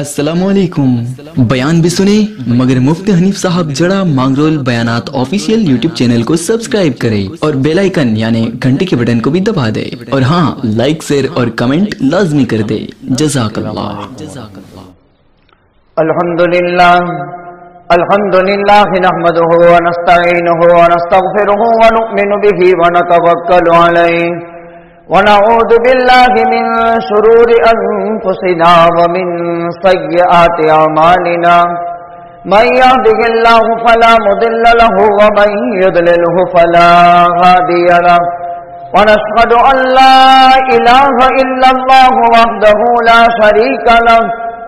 السلام علیکم. بیان بھی سنیں مگر مفتی حنیف صاحب جڑا مانگرول بیانات آفیشیل یوٹیوب چینل کو سبسکرائب کرے اور بیل آئیکن یعنی گھنٹی کے بٹن کو بھی دبا دے اور ہاں لائک شیئر اور کمنٹ لازمی کر دے. جزاک اللہ. الحمدللہ نحمده ونستعینه ونستغفره ونؤمن به ونتوکل علیہ ونعوذ باللہ من شرور انفسنا ومن سیئات اعمالنا من يهده الله فلا مضل له ومن يضلله فلا هادي له ونشهد ان لا اله الا الله وحده لا شريك له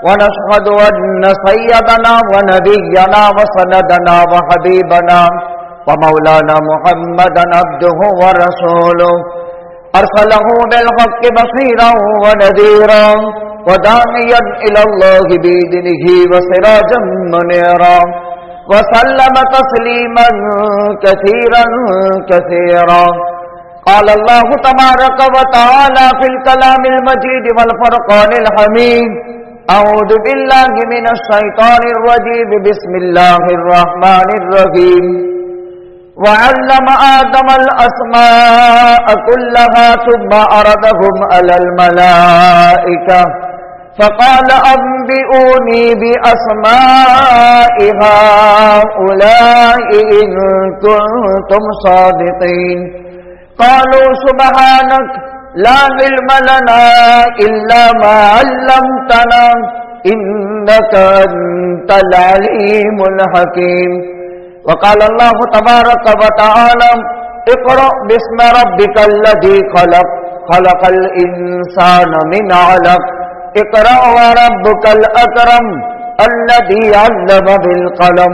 ونشهد ان سيدنا ونبينا وسندنا وحبيبنا ومولانا محمدا عبده ورسوله ارسله بالحق بصيرا ونذيرا وداعيا الى الله باذنه وسراجا منيرا وسلم تسليما كثيرا كثيرا. قال الله تبارك وتعالى في الكلام المجيد والفرقان الحميد اعوذ بالله من الشيطان الرجيم بسم الله الرحمن الرحيم. وعلم آدم الأسماء كلها ثم عرضهم على الملائكة فقال أنبئوني بأسماء هؤلاء إن كنتم صادقين. قالوا سبحانك لا علم لنا إلا ما علمتنا إنك أنت العليم الحكيم. وقال الله تبارك وتعالى اقرأ باسم ربك الذي خلق خلق الإنسان من علق اقرأ وربك الأكرم الذي علم بالقلم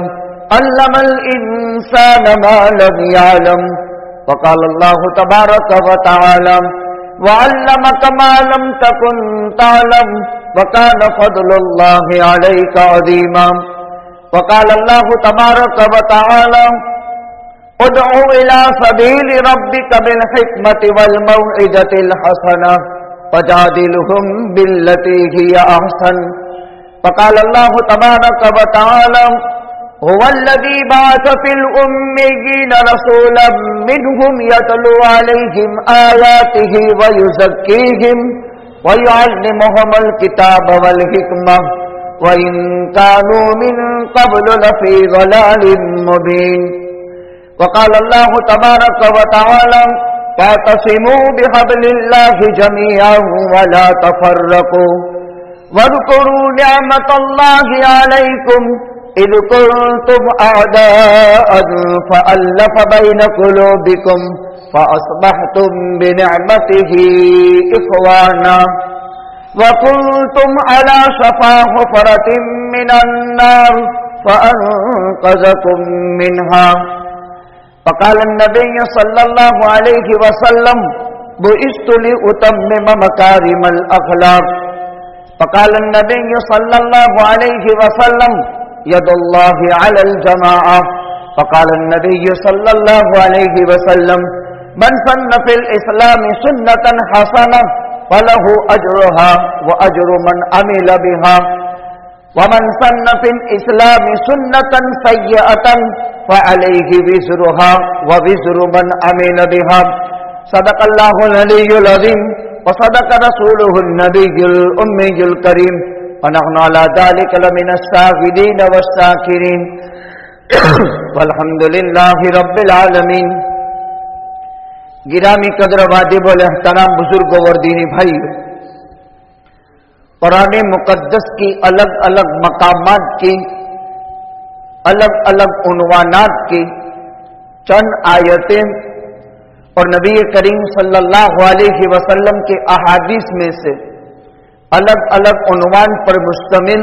علم الإنسان ما لم يعلم. وقال الله تبارك وتعالى وعلمك ما لم تكن تعلم وكان فضل الله عليك عظيما. وقال الله تبارك وتعالى ادعو إلى سبيل ربك بالحكمة والموعظة الحسنة وجادلهم بالتي هي أحسن. وقال الله تبارك وتعالى هو الذي بعث في الأميين رسولا منهم يتلو عليهم آياته ويزكيهم ويعلمهم الكتاب والحكمة وَإِن كَانُوا مِن قَبْلُ لَفِي ضَلَالٍ مُّبِينٍ. وقال الله تبارك وتعالى فاعتصموا بحبل الله جميعا ولا تفرقوا واذكروا نعمة الله عليكم إذ كنتم أعداء فألف بين قلوبكم فأصبحتم بنعمته إخوانا وكنتم على شفا حفرة من النار فأنقذكم منها. فقال النبي صلى الله عليه وسلم بعثت لأتمم مكارم الأخلاق. فقال النبي صلى الله عليه وسلم يد الله على الجماعة. فقال النبي صلى الله عليه وسلم من سن في الإسلام سنة حسنة فله أجرها وأجر من عمل بها ومن سن في الإسلام سنة سيئة فعليه وزرها ووزر من عمل بها. صدق الله العلي العظيم وصدق رسوله النبي الأمي الكريم ونحن على ذلك لمن الشاهدين والشاكرين والحمد لله رب العالمين. گرامی قدر واجب الاحترام بزرگوں اور دینی بھائی، قرآن مقدس کی الگ الگ مقامات کی الگ الگ عنوانات کی چند آیتیں اور نبی کریم صلی اللہ علیہ وسلم کے احادیث میں سے الگ الگ عنوان پر مشتمل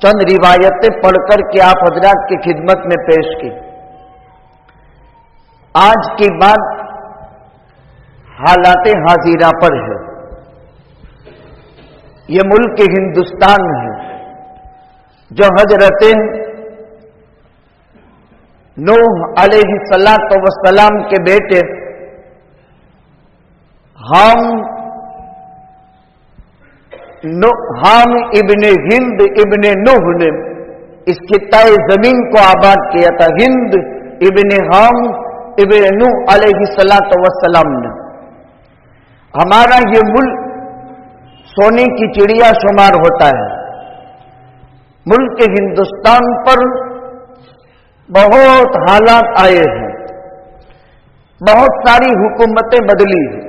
چند روایتیں پڑھ کر کے آپ حضرات کی خدمت میں پیش کی. آج کی بات حالات حاضرہ پر ہے. یہ ملک ہندوستان ہے جو حضرت نوح علیہ السلام کے بیٹے ہم हाम इब्ने हिंद इब्ने नूह ने इस खित्ताए जमीन को आबाद किया था। हिंद इब्ने हाम इब्ने नूह अलैहिस्सलातु वस्सलाम ने। हमारा ये मुल्क सोने की चिड़िया शुमार होता है। मुल्क हिंदुस्तान पर बहुत हालात आए हैं, बहुत सारी हुकूमतें बदली हैं,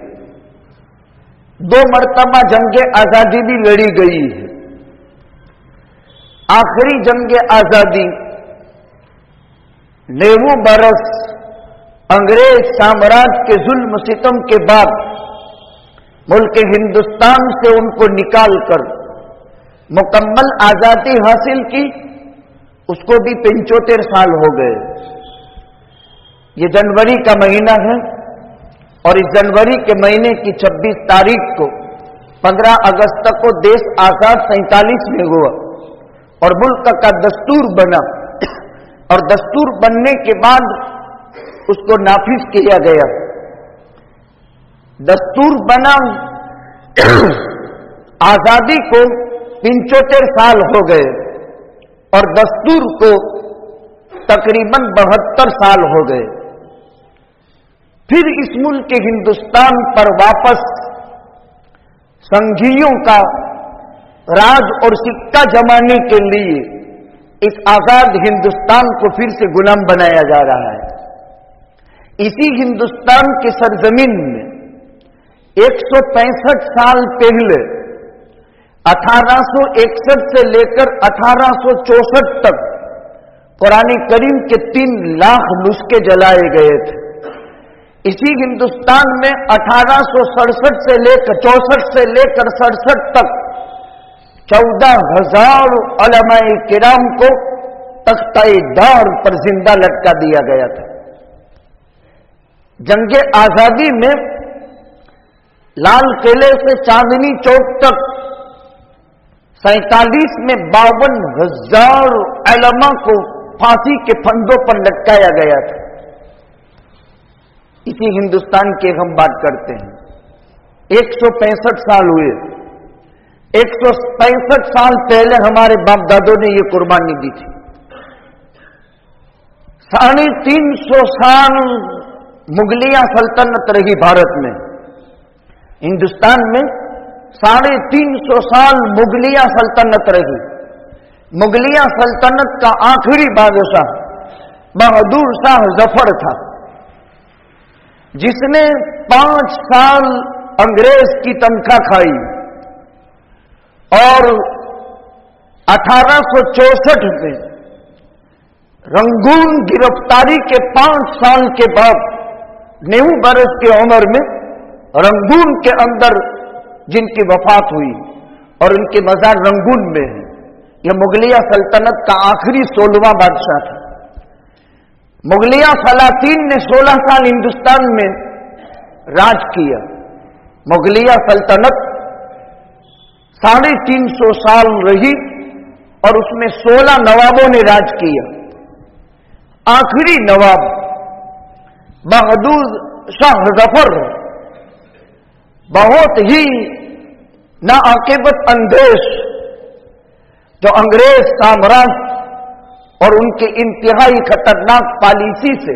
2 मरतबा जंगे आजादी भी लड़ी गई है। आखिरी जंगे आजादी 90 बरस अंग्रेज साम्राज्य के जुल्म सितम के बाद मुल्क हिंदुस्तान से उनको निकालकर मुकम्मल आजादी हासिल की, उसको भी 75 साल हो गए। ये जनवरी का महीना है और इस जनवरी के महीने की 26 तारीख को 15 अगस्त को देश आजाद 47 में हुआ और मुल्क का दस्तूर बना और दस्तूर बनने के बाद उसको नाफिज किया गया। दस्तूर बना, आजादी को 75 साल हो गए और दस्तूर को तकरीबन 72 साल हो गए। फिर इस मुल्क के हिंदुस्तान पर वापस संघियों का राज और सिक्का जमाने के लिए इस आजाद हिंदुस्तान को फिर से गुलाम बनाया जा रहा है। इसी हिंदुस्तान की सरजमीन में 165 साल पहले 1861 से लेकर 1864 तक कुरान करीम के 3 लाख नुस्खे जलाए गए थे। इसी हिंदुस्तान में 1867 से लेकर 64 से लेकर 67 तक 14,000 उलमाए किराम को तख्ताए दार पर जिंदा लटका दिया गया था। जंगे आजादी में लाल किले से चांदनी चौक तक 47 में 52,000 उलमा को फांसी के फंदों पर लटकाया गया था। इसी हिंदुस्तान की हम बात करते हैं। 165 साल हुए। 165 साल पहले हमारे बाप दादों ने ये कुर्बानी दी थी। 350 साल मुगलिया सल्तनत रही भारत में। हिंदुस्तान में 350 साल मुगलिया सल्तनत रही। मुगलिया सल्तनत का आखिरी बादशाह बहादुर शाह जफर था, जिसने 5 साल अंग्रेज की तनख्वाह खाई और 1864 में रंगून गिरफ्तारी के 5 साल के बाद 90 बरस की उम्र में रंगून के अंदर जिनकी वफात हुई और उनके मजार रंगून में है। यह मुगलिया सल्तनत का आखिरी 16वां बादशाह था। मुगलिया सलातीन ने 16 साल हिंदुस्तान में राज किया। मुगलिया सल्तनत 350 साल रही और उसमें 16 नवाबों ने राज किया। आखिरी नवाब बहादुर शाह जफर बहुत ही नाअकीबत अंदेश, जो अंग्रेज साम्राज्य और उनके इंतहाई खतरनाक पॉलिसी से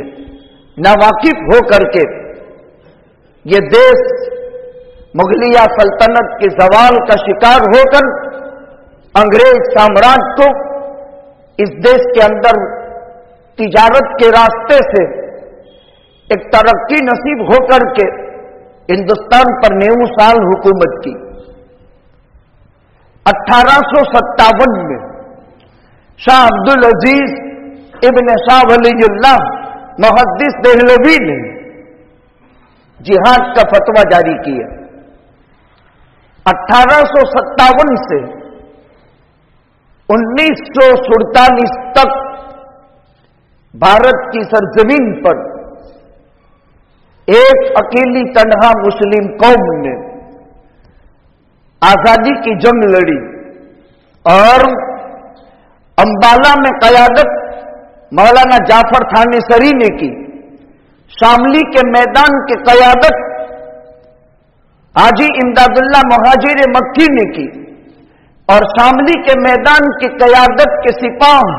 नावाकिफ होकर के ये देश मुगलिया सल्तनत के जवाल का शिकार होकर अंग्रेज साम्राज्य को इस देश के अंदर तिजारत के रास्ते से एक तरक्की नसीब होकर के हिंदुस्तान पर 90 साल हुकूमत की। 1857 में शाह अब्दुल अजीज इब्न शाह वलीउल्लाह मुहद्दिस देहलवी ने जिहाद का फतवा जारी किया। 1857 से 1947 तक भारत की सरजमीन पर एक अकेली तन्हा मुस्लिम कौम ने आजादी की जंग लड़ी और अंबाला में कयादत मौलाना जाफर थानेसरी ने की। शामली के मैदान के कयादत हाजी इमदादुल्लाह मुहाजिर मक्की ने की। اور شاملی کے میدان کی قیادت کے سپاہ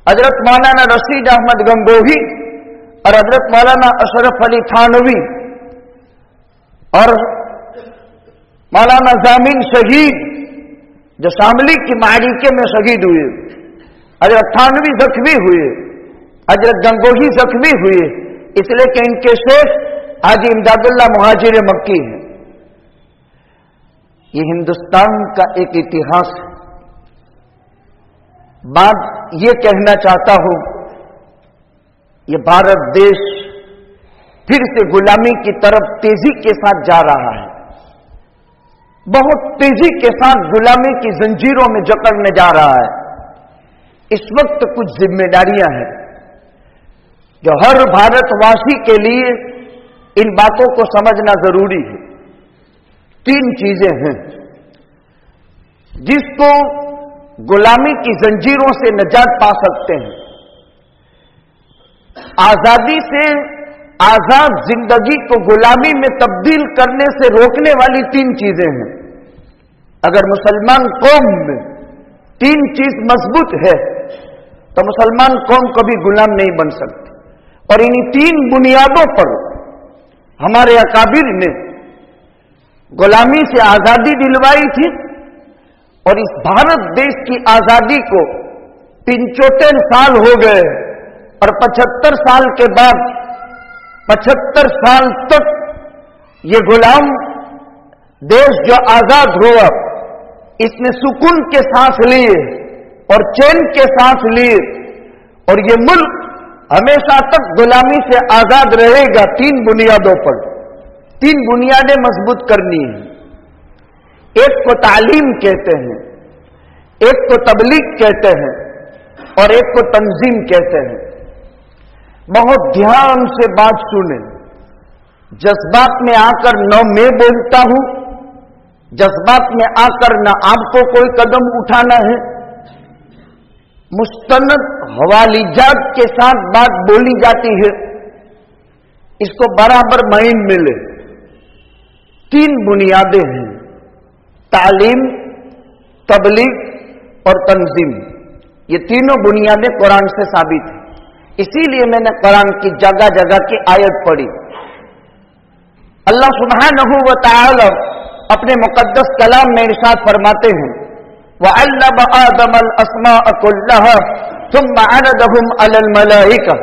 حضرت مولانا رشید احمد گنگوہی اور حضرت مولانا اشرف علی تھانوی اور مولانا ضامن شہید جو شاملی کی معرکے میں شہید ہوئے، حضرت تھانوی زخمی ہوئے، حضرت گنگوہی زخمی ہوئے، اس لیے کہ ان کے شیخ حاجی امداد اللہ مہاجر مکی ہیں۔ یہ ہندوستان کا ایک اتہاس ہے۔ بات یہ کہنا چاہتا ہوں، یہ بھارت دیش پھر سے غلامی کی طرف تیزی کے ساتھ جا رہا ہے، بہت تیزی کے ساتھ غلامی کی زنجیروں میں جکڑنے جا رہا ہے۔ اس وقت کچھ ذمہ داریاں ہیں جو ہر بھارت واسی کے لیے ان باتوں کو سمجھنا ضروری ہے۔ 3 چیزیں ہیں جس کو غلامی کی زنجیروں سے نجات پا سکتے ہیں۔ آزادی سے آزاد زندگی کو غلامی میں تبدیل کرنے سے روکنے والی 3 چیزیں ہیں۔ اگر مسلمان قوم میں 3 چیز مضبوط ہے تو مسلمان قوم کبھی غلام نہیں بن سکتی، اور انہی 3 بنیادوں پر ہمارے اکابر نے غلامی سے آزادی دلوائی تھی، اور اس بھارت دیش کی آزادی کو 75 سال ہو گئے، اور 75 سال کے بعد 75 سال تک یہ غلام دیش جو آزاد ہوا، اس نے سکون کے سانس لیے اور چین کے سانس لیے، اور یہ ملک ہمیشہ تک غلامی سے آزاد رہے گا 3 بنیادوں پر۔ 3 بنیادیں مضبوط کرنی ہیں۔ ایک کو تعلیم کہتے ہیں، ایک کو تبلیغ کہتے ہیں، اور ایک کو تنظیم کہتے ہیں۔ بہت دھیان سے بات سنیں، جذبات میں آ کر نہ میں بولتا ہوں، جذبات میں آ کر نہ آپ کو کوئی قدم اٹھانا ہے، مستند حوالیجات کے ساتھ بات بولی جاتی ہے، اس کو برابر معنی ملے۔ 3 بنیادیں ہیں، تعلیم، تبلیغ اور تنظیم۔ یہ تینوں بنیادیں قرآن سے ثابت ہیں، اسی لیے میں نے قرآن کی جگہ جگہ کی آیت پڑھی۔ اللہ سبحانہ و تعالی اپنے مقدس کلام میں ارشاد فرماتے ہیں، وَعَلَّمَ آدَمَ الْأَسْمَاءَ كُلَّهَا ثُمَّ عَرَضَهُمْ عَلَى الْمَلَائِكَةِ۔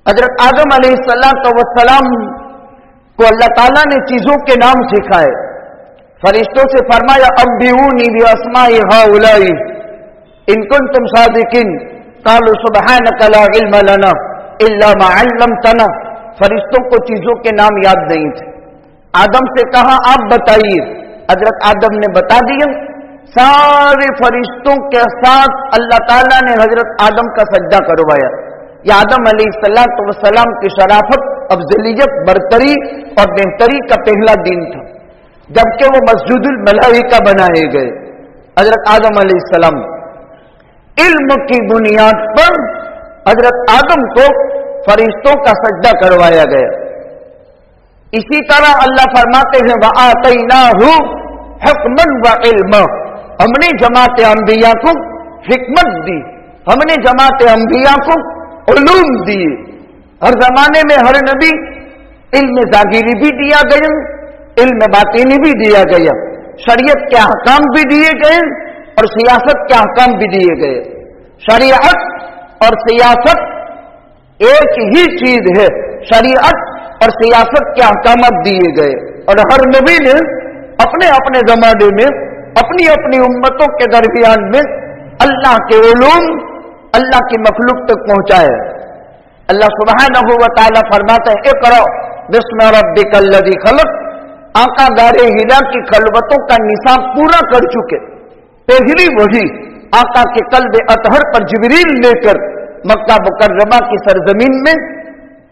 حضرت آدم علیہ السلام کو اللہ تعالیٰ نے چیزوں کے نام سکھائے، فرشتوں سے فرمایا أَنبِئُونِي بِأَسْمَاءِ هَؤُلَاءِ إِن كُنتُمْ صَادِقِينَ قَالُوا سُبْحَانَكَ لَا عِلْمَ لَنَا إِلَّا مَا عَلَّمْتَنَا۔ فرشتوں کو چیزوں کے نام یاد نہیں تھے، آدم سے کہا آپ بتائیے، حضرت آدم نے بتا دیا۔ سارے فرشتوں کے ساتھ اللہ تعالیٰ نے حضرت آدم کا سجدہ کروایا۔ یہ آدم علیہ السلام کی شرافت، افضلیت، برتری اور بہتری کا پہلا دن تھا، جبکہ وہ مسجد الملائکہ بنائے گئے۔ حضرت آدم علیہ السلام علم کی بنیاد پر حضرت آدم کو فرشتوں کا سجدہ کروایا گیا۔ اسی طرح اللہ فرماتے ہیں وَآتَيْنَاهُ حُكْمًا وَعِلْمًا، ہم نے جماعت انبیاء کو حکمت دی، ہم نے جماعت انبیاء کو علوم دیے۔ ہر زمانے میں ہر نبی علم ظاہری بھی دیا گیا، علم باطنی بھی دیا گیا، شریعت کے احکام بھی دیے گئے اور سیاست کے احکام بھی دیے گئے۔ شریعت اور سیاست ایک ہی چیز ہے، شریعت اور سیاست کے احکامات دیے گئے، اور ہر نبی نے اپنے اپنے زمانے میں اپنی اپنی امتوں کے درمیان میں اللہ کے علوم اللہ کی مخلوق تک پہنچائے۔ اللہ سبحانہ و تعالی فرماتا ہے اقرأ بسم ربک الذی خلق۔ آقا دار ہدا کی خلوتوں کا نصاب پورا کر چکے۔ پہلی وحی آقا کے قلب اطہر پر جبریل لے کر مکہ مکرمہ کی سرزمین میں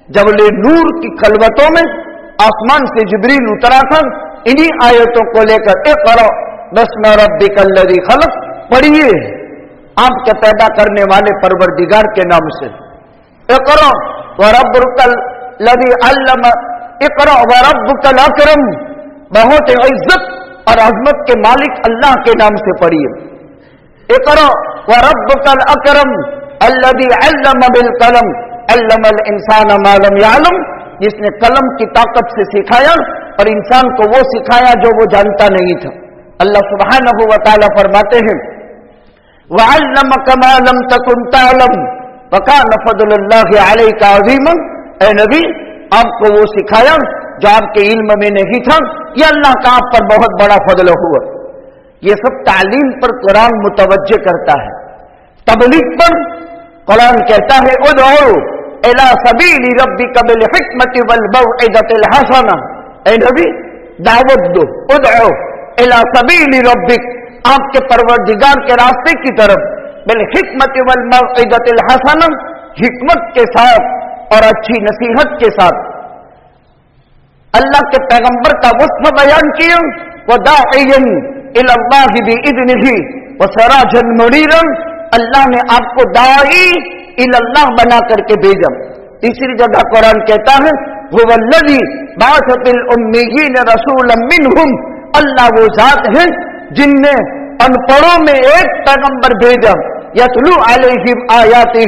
جبل نور کی خلوتوں میں آسمان سے جبریل اترا تھا، انہی آیتوں کو لے کر اقرأ بسم ربک الذی خلق پڑھیے آپ کے پیدا کرنے والے پروردگار کے نام سے۔ اقرأ وربک الذی علم، اقرأ وربک الاکرم، بہت عزت اور عظمت کے مالک اللہ کے نام سے پڑھیے. اقرأ وربک الاکرم الذی علم بالقلم علم الانسان ما لم يعلم، جس نے قلم کی طاقت سے سکھایا اور انسان کو وہ سکھایا جو وہ جانتا نہیں تھا. اللہ سبحانہ و تعالی فرماتے ہیں وَعَلَّمَكَ مَا لَمْ تَكُنْ تَعْلَمْ وَكَانَ فَضْلُ اللَّهِ عَلَيْكَ عَظِيمًا. اے نبی، آپ کو وہ سکھایا جو آپ کے علم میں نہیں تھا، یہ اللہ کا آپ پر بہت بڑا فضل ہوا. یہ سب تعلیم پر قرآن متوجہ کرتا ہے. تبلیغ پر قرآن کہتا ہے ادعو الی سبیل ربک بالحکمۃ والموعظۃ الحسنہ. اے نبی، دعوت دو، ادعو الی سبیل ربک، آپ کے پروردگار کے راستے کی طرف، بالحکمۃ والموعظۃ الحسنہ، حکمت کے ساتھ اور اچھی نصیحت کے ساتھ. اللہ کے پیغمبر کا وصف بیان کیا وَدَاعِيًا إِلَى اللَّهِ بِإِذْنِهِ وَسِرَاجًا مُنِيرًا. اللہ نے آپ کو داعی الی اللہ بنا کر کے بھیجا. تیسری جگہ قرآن کہتا ہے هُوَ الَّذِي بَعَثَ فِي الْأُمِّيِّينَ رَسُولًا مِّنْهُمْ. اللہ وہ ذات ہے جن نے ان پڑھوں میں ایک پیغمبر بھیجا یتلو علیہم آیاتہ،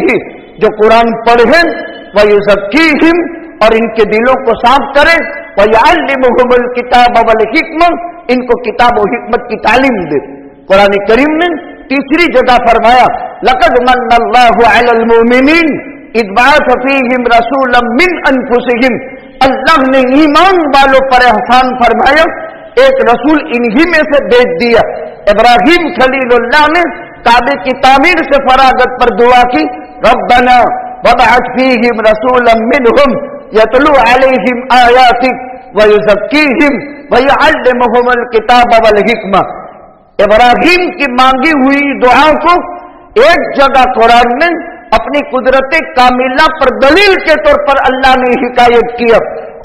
جو قرآن پڑھیں، ویزکیہم، اور ان کے دلوں کو صاف کرے، ویعلمہم الکتاب والحکمہ، ان کو کتاب و حکمت کی تعلیم دے. قرآن کریم نے تیسری جگہ فرمایا لقد من اللہ علی المؤمنین اذ بعث فیہم رسولا من انفسہم. اللہ نے ایمان والوں پر احسان فرمایا، ایک رسول انہی میں سے بھیج دیا. ابراہیم خلیل اللہ نے کعبے کی تعمیر سے فراغت پر دعا کی ربنا وابعث فیہم رسولا منہم یتلو علیہم آیاتک ویزکیہم ویعلمہم الکتاب والحکمہ. ابراہیم کی مانگی ہوئی دعا کو ایک جگہ قرآن نے اپنی قدرت کاملہ پر دلیل کے طور پر اللہ نے حکایت کیا،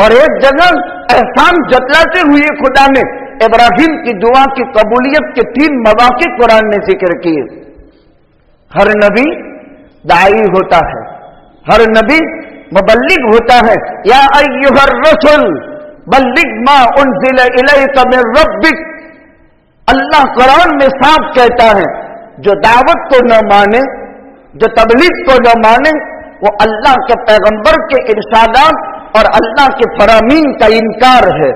اور ایک جگہ احسان جتلاتے ہوئے خدا نے ابراہیم کی دعا کی قبولیت کے 3 مواقع قرآن نے ذکر کیے. ہر نبی داعی ہوتا ہے، ہر نبی مبلغ ہوتا ہے. یا ایھا الرسول بلغ ما انزل الیک من ربک. اللہ قرآن میں صاف کہتا ہے جو دعوت کو نہ مانے، جو تبلیغ کو نہ مانے، وہ اللہ کے پیغمبر کے ارشادات اور اللہ کے فرامین کا انکار ہے.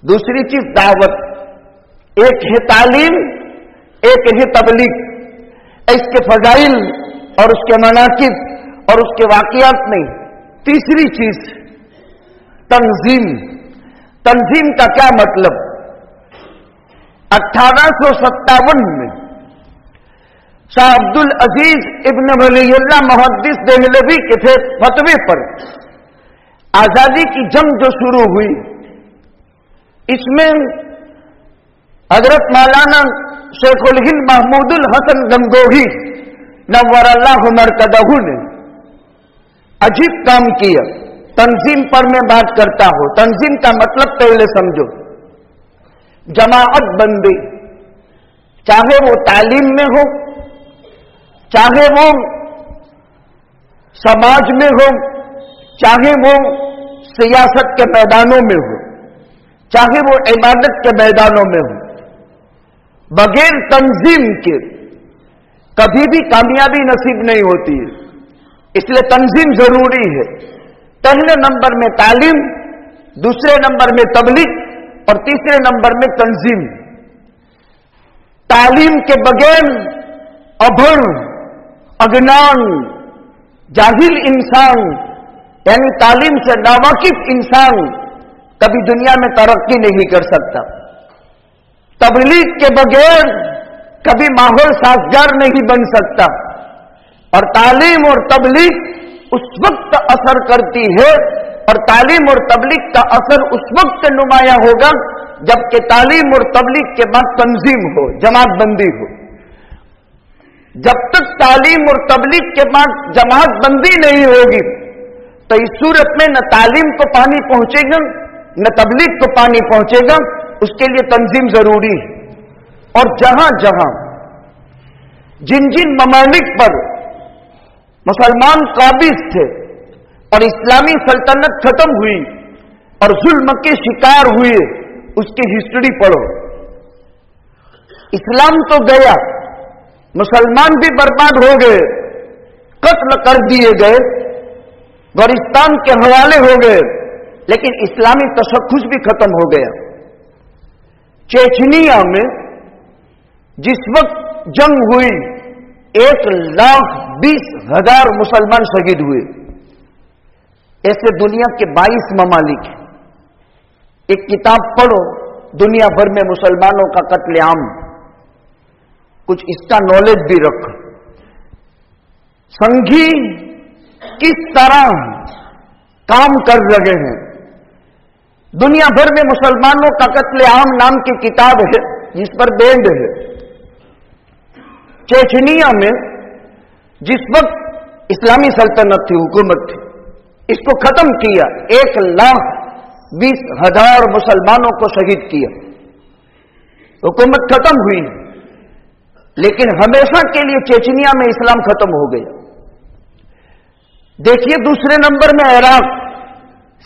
دوسری چیز دعوت، ایک ہے تعلیم، ایک ہے تبلیغ. اس کے فضائل اور اس کے مناقب اور اس کے واقعات نہیں. تیسری چیز تنظیم. تنظیم کا کیا مطلب؟ 1857 میں شاہ عبد العزیز ابن ولی اللہ محدث دہلوی کے فتوے پر آزادی کی جنگ جو شروع ہوئی، اس میں حضرت مولانا شیخ الہند محمود الحسن گنگوہی نور اللہ مرکزہ نے عجیب کام کیا. تنظیم پر میں بات کرتا ہوں. تنظیم کا مطلب پہلے سمجھو. جماعت بندی، چاہے وہ تعلیم میں ہو، چاہے وہ سماج میں ہو، چاہے وہ سیاست کے میدانوں میں ہو، چاہے وہ عبادت کے میدانوں میں ہو، بغیر تنظیم کے کبھی بھی کامیابی نصیب نہیں ہوتی ہے. اس لیے تنظیم ضروری ہے. پہلے نمبر میں تعلیم، دوسرے نمبر میں تبلیغ اور تیسرے نمبر میں تنظیم. تعلیم کے بغیر ابھر، اگنان، جاہل انسان، یعنی تعلیم سے ناواقف انسان کبھی دنیا میں ترقی نہیں کر سکتا. تبلیغ کے بغیر کبھی ماحول سازگار نہیں بن سکتا. اور تعلیم اور تبلیغ اس وقت اثر کرتی ہے، اور تعلیم اور تبلیغ کا اثر اس وقت نمایاں ہوگا جبکہ تعلیم اور تبلیغ کے بعد تنظیم ہو، جماعت بندی ہو. جب تک تعلیم اور تبلیغ کے بعد جماعت بندی نہیں ہوگی تو اس صورت میں نہ تعلیم کو پانی پہنچے گا نہ تبلیغ کو پانی پہنچے گا. اس کے لیے تنظیم ضروری ہے. اور جہاں جہاں جن جن ممالک پر مسلمان قابض تھے اور اسلامی سلطنت ختم ہوئی اور ظلم کے شکار ہوئے، اس کی ہسٹری پڑھو. اسلام تو گیا، مسلمان بھی برباد ہو گئے، قتل کر دیے گئے، گورستان کے حوالے ہو گئے، لیکن اسلامی تشخص بھی ختم ہو گیا۔ چیچنیا میں جس وقت جنگ ہوئی 1,20,000 مسلمان شہید ہوئے۔ ایسے دنیا کے 22 ممالک ہیں۔ ایک کتاب پڑھو، دنیا بھر میں مسلمانوں کا قتل عام، کچھ اس کا نالج بھی رکھو۔ سنگھی کس طرح کام کر رہے ہیں۔ دنیا بھر میں مسلمانوں کا قتل عام نام کی کتاب ہے جس پر بینڈ ہے۔ چیچنیا میں جس وقت اسلامی سلطنت تھی، حکومت تھی، اس کو ختم کیا، 1,20,000 مسلمانوں کو شہید کیا، حکومت ختم ہوئی، لیکن ہمیشہ کے لیے چیچنیا میں اسلام ختم ہو گیا۔ دیکھیے دوسرے نمبر میں عراق،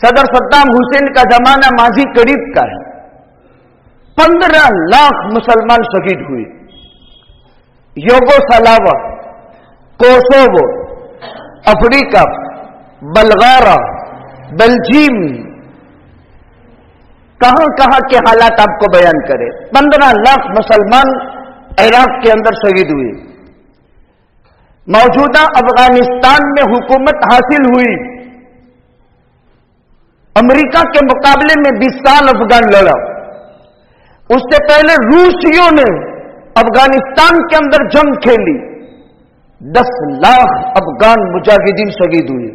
صدر صدام حسین کا زمانہ ماضی قریب کا ہے، 15 لاکھ مسلمان شہید ہوئے۔ یوگوسلاوا، کوسوو، افریقہ، بلغارا، بیلجیم، کہاں کہاں کے حالات آپ کو بیان کرے۔ 15 لاکھ مسلمان عراق کے اندر شہید ہوئے۔ موجودہ افغانستان میں حکومت حاصل ہوئی، امریکہ کے مقابلے میں 20 سال افغان لڑا۔ اس سے پہلے روسیوں نے افغانستان کے اندر جنگ کھیلی، 10 لاکھ افغان مجاہدین شہید ہوئے،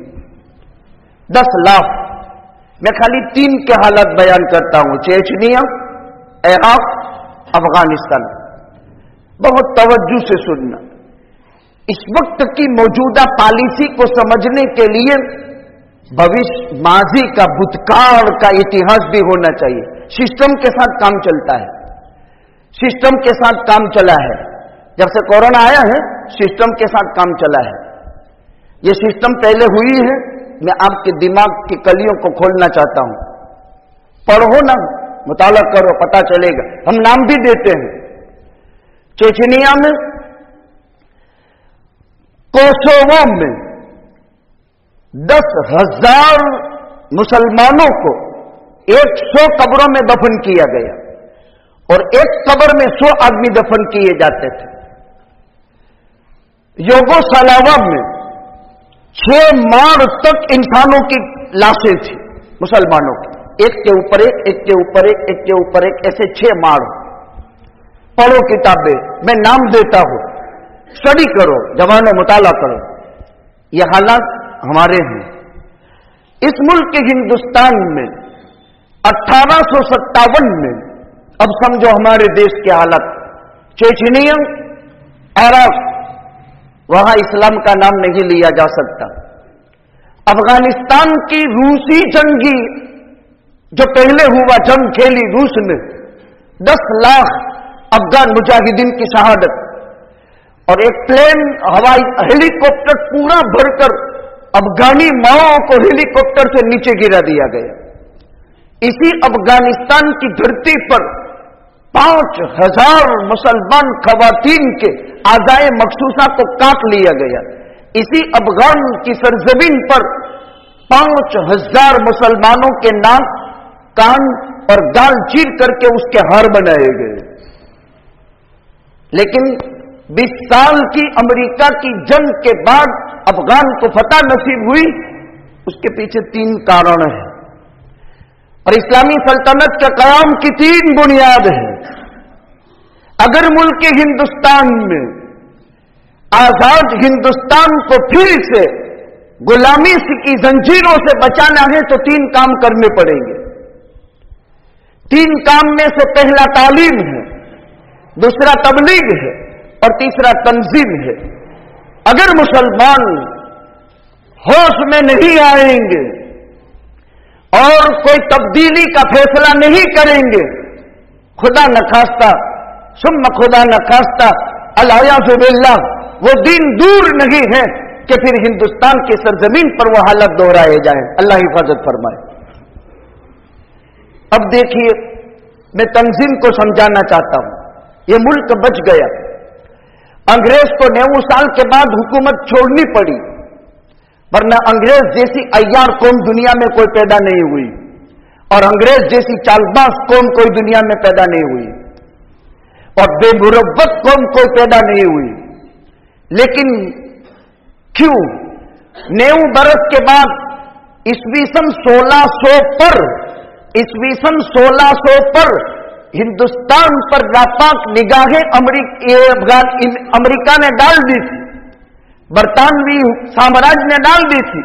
10 لاکھ۔ میں خالی 3 کے حالات بیان کرتا ہوں، چیچنیا، عراق، افغانستان۔ بہت توجہ سے سننا، اس وقت کی موجودہ پالیسی کو سمجھنے کے لیے بھوشیہ ماضی کا بھوتکال کا اتہاس بھی ہونا چاہیے۔ سسٹم کے ساتھ کام چلتا ہے، سسٹم کے ساتھ کام چلا ہے۔ جب سے کورونا آیا ہے سسٹم کے ساتھ کام چلا ہے۔ یہ سسٹم پہلے ہوئی ہے، میں آپ کے دماغ کی کلیوں کو کھولنا چاہتا ہوں۔ پڑھو نا، مطالعہ کرو، پتا چلے گا۔ ہم نام بھی دیتے ہیں۔ چیچنیا میں، کوسوو میں 10,000 مسلمانوں کو 100 قبروں میں دفن کیا گیا، اور ایک قبر میں 100 آدمی دفن کیے جاتے تھے۔ یوگوسلاوا میں 6 ماڑ تک انسانوں کی لاشیں تھی، مسلمانوں کی، ایک کے اوپر ایک، ایک کے اوپر ایک، ایک کے اوپر ایک، ایسے 6 ماڑ۔ پڑھو کتابیں، میں نام دیتا ہوں، اسٹڈی کرو، جوانوں مطالعہ کرو۔ یہ حالات ہمارے ہیں۔ اس ملک ہندوستان میں 1857 میں، اب سمجھو ہمارے دیش کے حالات، چیچنیا، عراق، وہاں اسلام کا نام نہیں لیا جا سکتا۔ افغانستان کی روسی جنگی جو پہلے ہوا، جنگ کھیلی روس میں، 10 لاکھ افغان مجاہدین کی شہادت، اور ایک پلین، ہوائی ہیلی کاپٹر پورا بھر کر افغانی ماؤں کو ہیلی کاپٹر سے نیچے گرا دیا گیا۔ اسی افغانستان کی دھرتی پر 5,000 مسلمان خواتین کے اعضائے مخصوصہ کو کاٹ لیا گیا۔ اسی افغان کی سرزمین پر 5,000 مسلمانوں کے ناک، کان اور گال چیر کر کے اس کے ہار بنائے گئے۔ لیکن 20 سال کی امریکہ کی جنگ کے بعد افغان کو فتح نصیب ہوئی، اس کے پیچھے 3 کارن ہیں، اور اسلامی سلطنت کے قیام کی 3 بنیاد ہیں۔ اگر ملک ہندوستان میں آزاد ہندوستان کو پھر سے غلامی کی زنجیروں سے بچانا ہے تو 3 کام کرنے پڑیں گے۔ 3 کام میں سے پہلا تعلیم ہے، دوسرا تبلیغ ہے، اور تیسرا تنظیم ہے۔ اگر مسلمان ہوش میں نہیں آئیں گے اور کوئی تبدیلی کا فیصلہ نہیں کریں گے، خدا نخواستہ ثم خدا نخواستہ الیاذ باللہ، وہ دین دور نہیں ہے کہ پھر ہندوستان کی سرزمین پر وہ حالت دہرائے جائیں۔ اللہ حفاظت فرمائے۔ اب دیکھیے، میں تنظیم کو سمجھانا چاہتا ہوں۔ ये मुल्क बच गया। अंग्रेज को 90 साल के बाद हुकूमत छोड़नी पड़ी, वरना अंग्रेज जैसी अय्यार कौम दुनिया में कोई पैदा नहीं हुई और अंग्रेज जैसी चालबाज कौम कोई दुनिया में पैदा नहीं हुई और बेमुरव्वत कौम कोई पैदा नहीं हुई। लेकिन क्यों 90 बरस के बाद ईस्वी सन 1600 पर हिंदुस्तान पर नापाक निगाहें अमेरिका ने डाल दी थी, बरतानवी साम्राज्य ने डाल दी थी।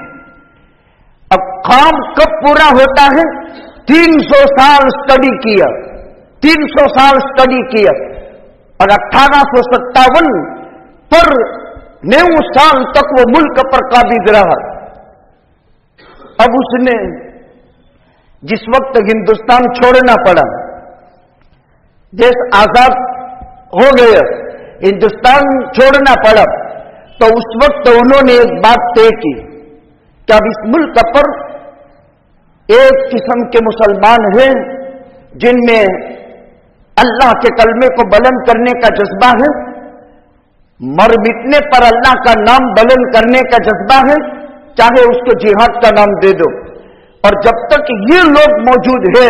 अब काम कब पूरा होता है? 300 साल स्टडी किया, 300 साल स्टडी किया और 1857 पर 90 साल तक वो मुल्क पर काबिज रहा। अब उसने जिस वक्त हिंदुस्तान छोड़ना पड़ा, देश आजाद हो गया, हिंदुस्तान छोड़ना पड़ा, तो उस वक्त उन्होंने एक बात तय की कि अब इस मुल्क पर एक किस्म के मुसलमान हैं जिनमें अल्लाह के कलमे को बुलंद करने का जज्बा है, मर मिटने पर अल्लाह का नाम बुलंद करने का जज्बा है, चाहे उसको जिहाद का नाम दे दो। और जब तक ये लोग मौजूद है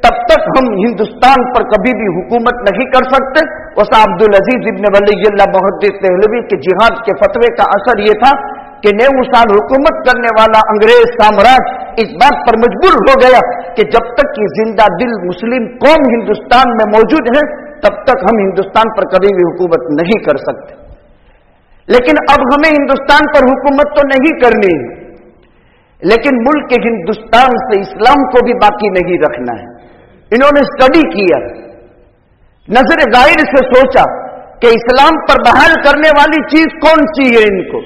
तब तक हम हिंदुस्तान पर कभी भी हुकूमत नहीं कर सकते। वसा अब्दुल अजीज इब्न वलीउल्लाह मुहद्दिस देहलवी के जिहाद के फतवे का असर यह था कि 90 साल हुकूमत करने वाला अंग्रेज साम्राज्य इस बात पर मजबूर हो गया कि जब तक ये जिंदा दिल मुस्लिम कौम हिंदुस्तान में मौजूद है तब तक हम हिंदुस्तान पर कभी भी हुकूमत नहीं कर सकते। लेकिन अब हमें हिंदुस्तान पर हुकूमत तो नहीं करनी है, लेकिन मुल्क हिंदुस्तान से इस्लाम को भी बाकी नहीं रखना है। इन्होंने स्टडी किया, नजर गाइर से सोचा कि इस्लाम पर बहाल करने वाली चीज कौन सी है। इनको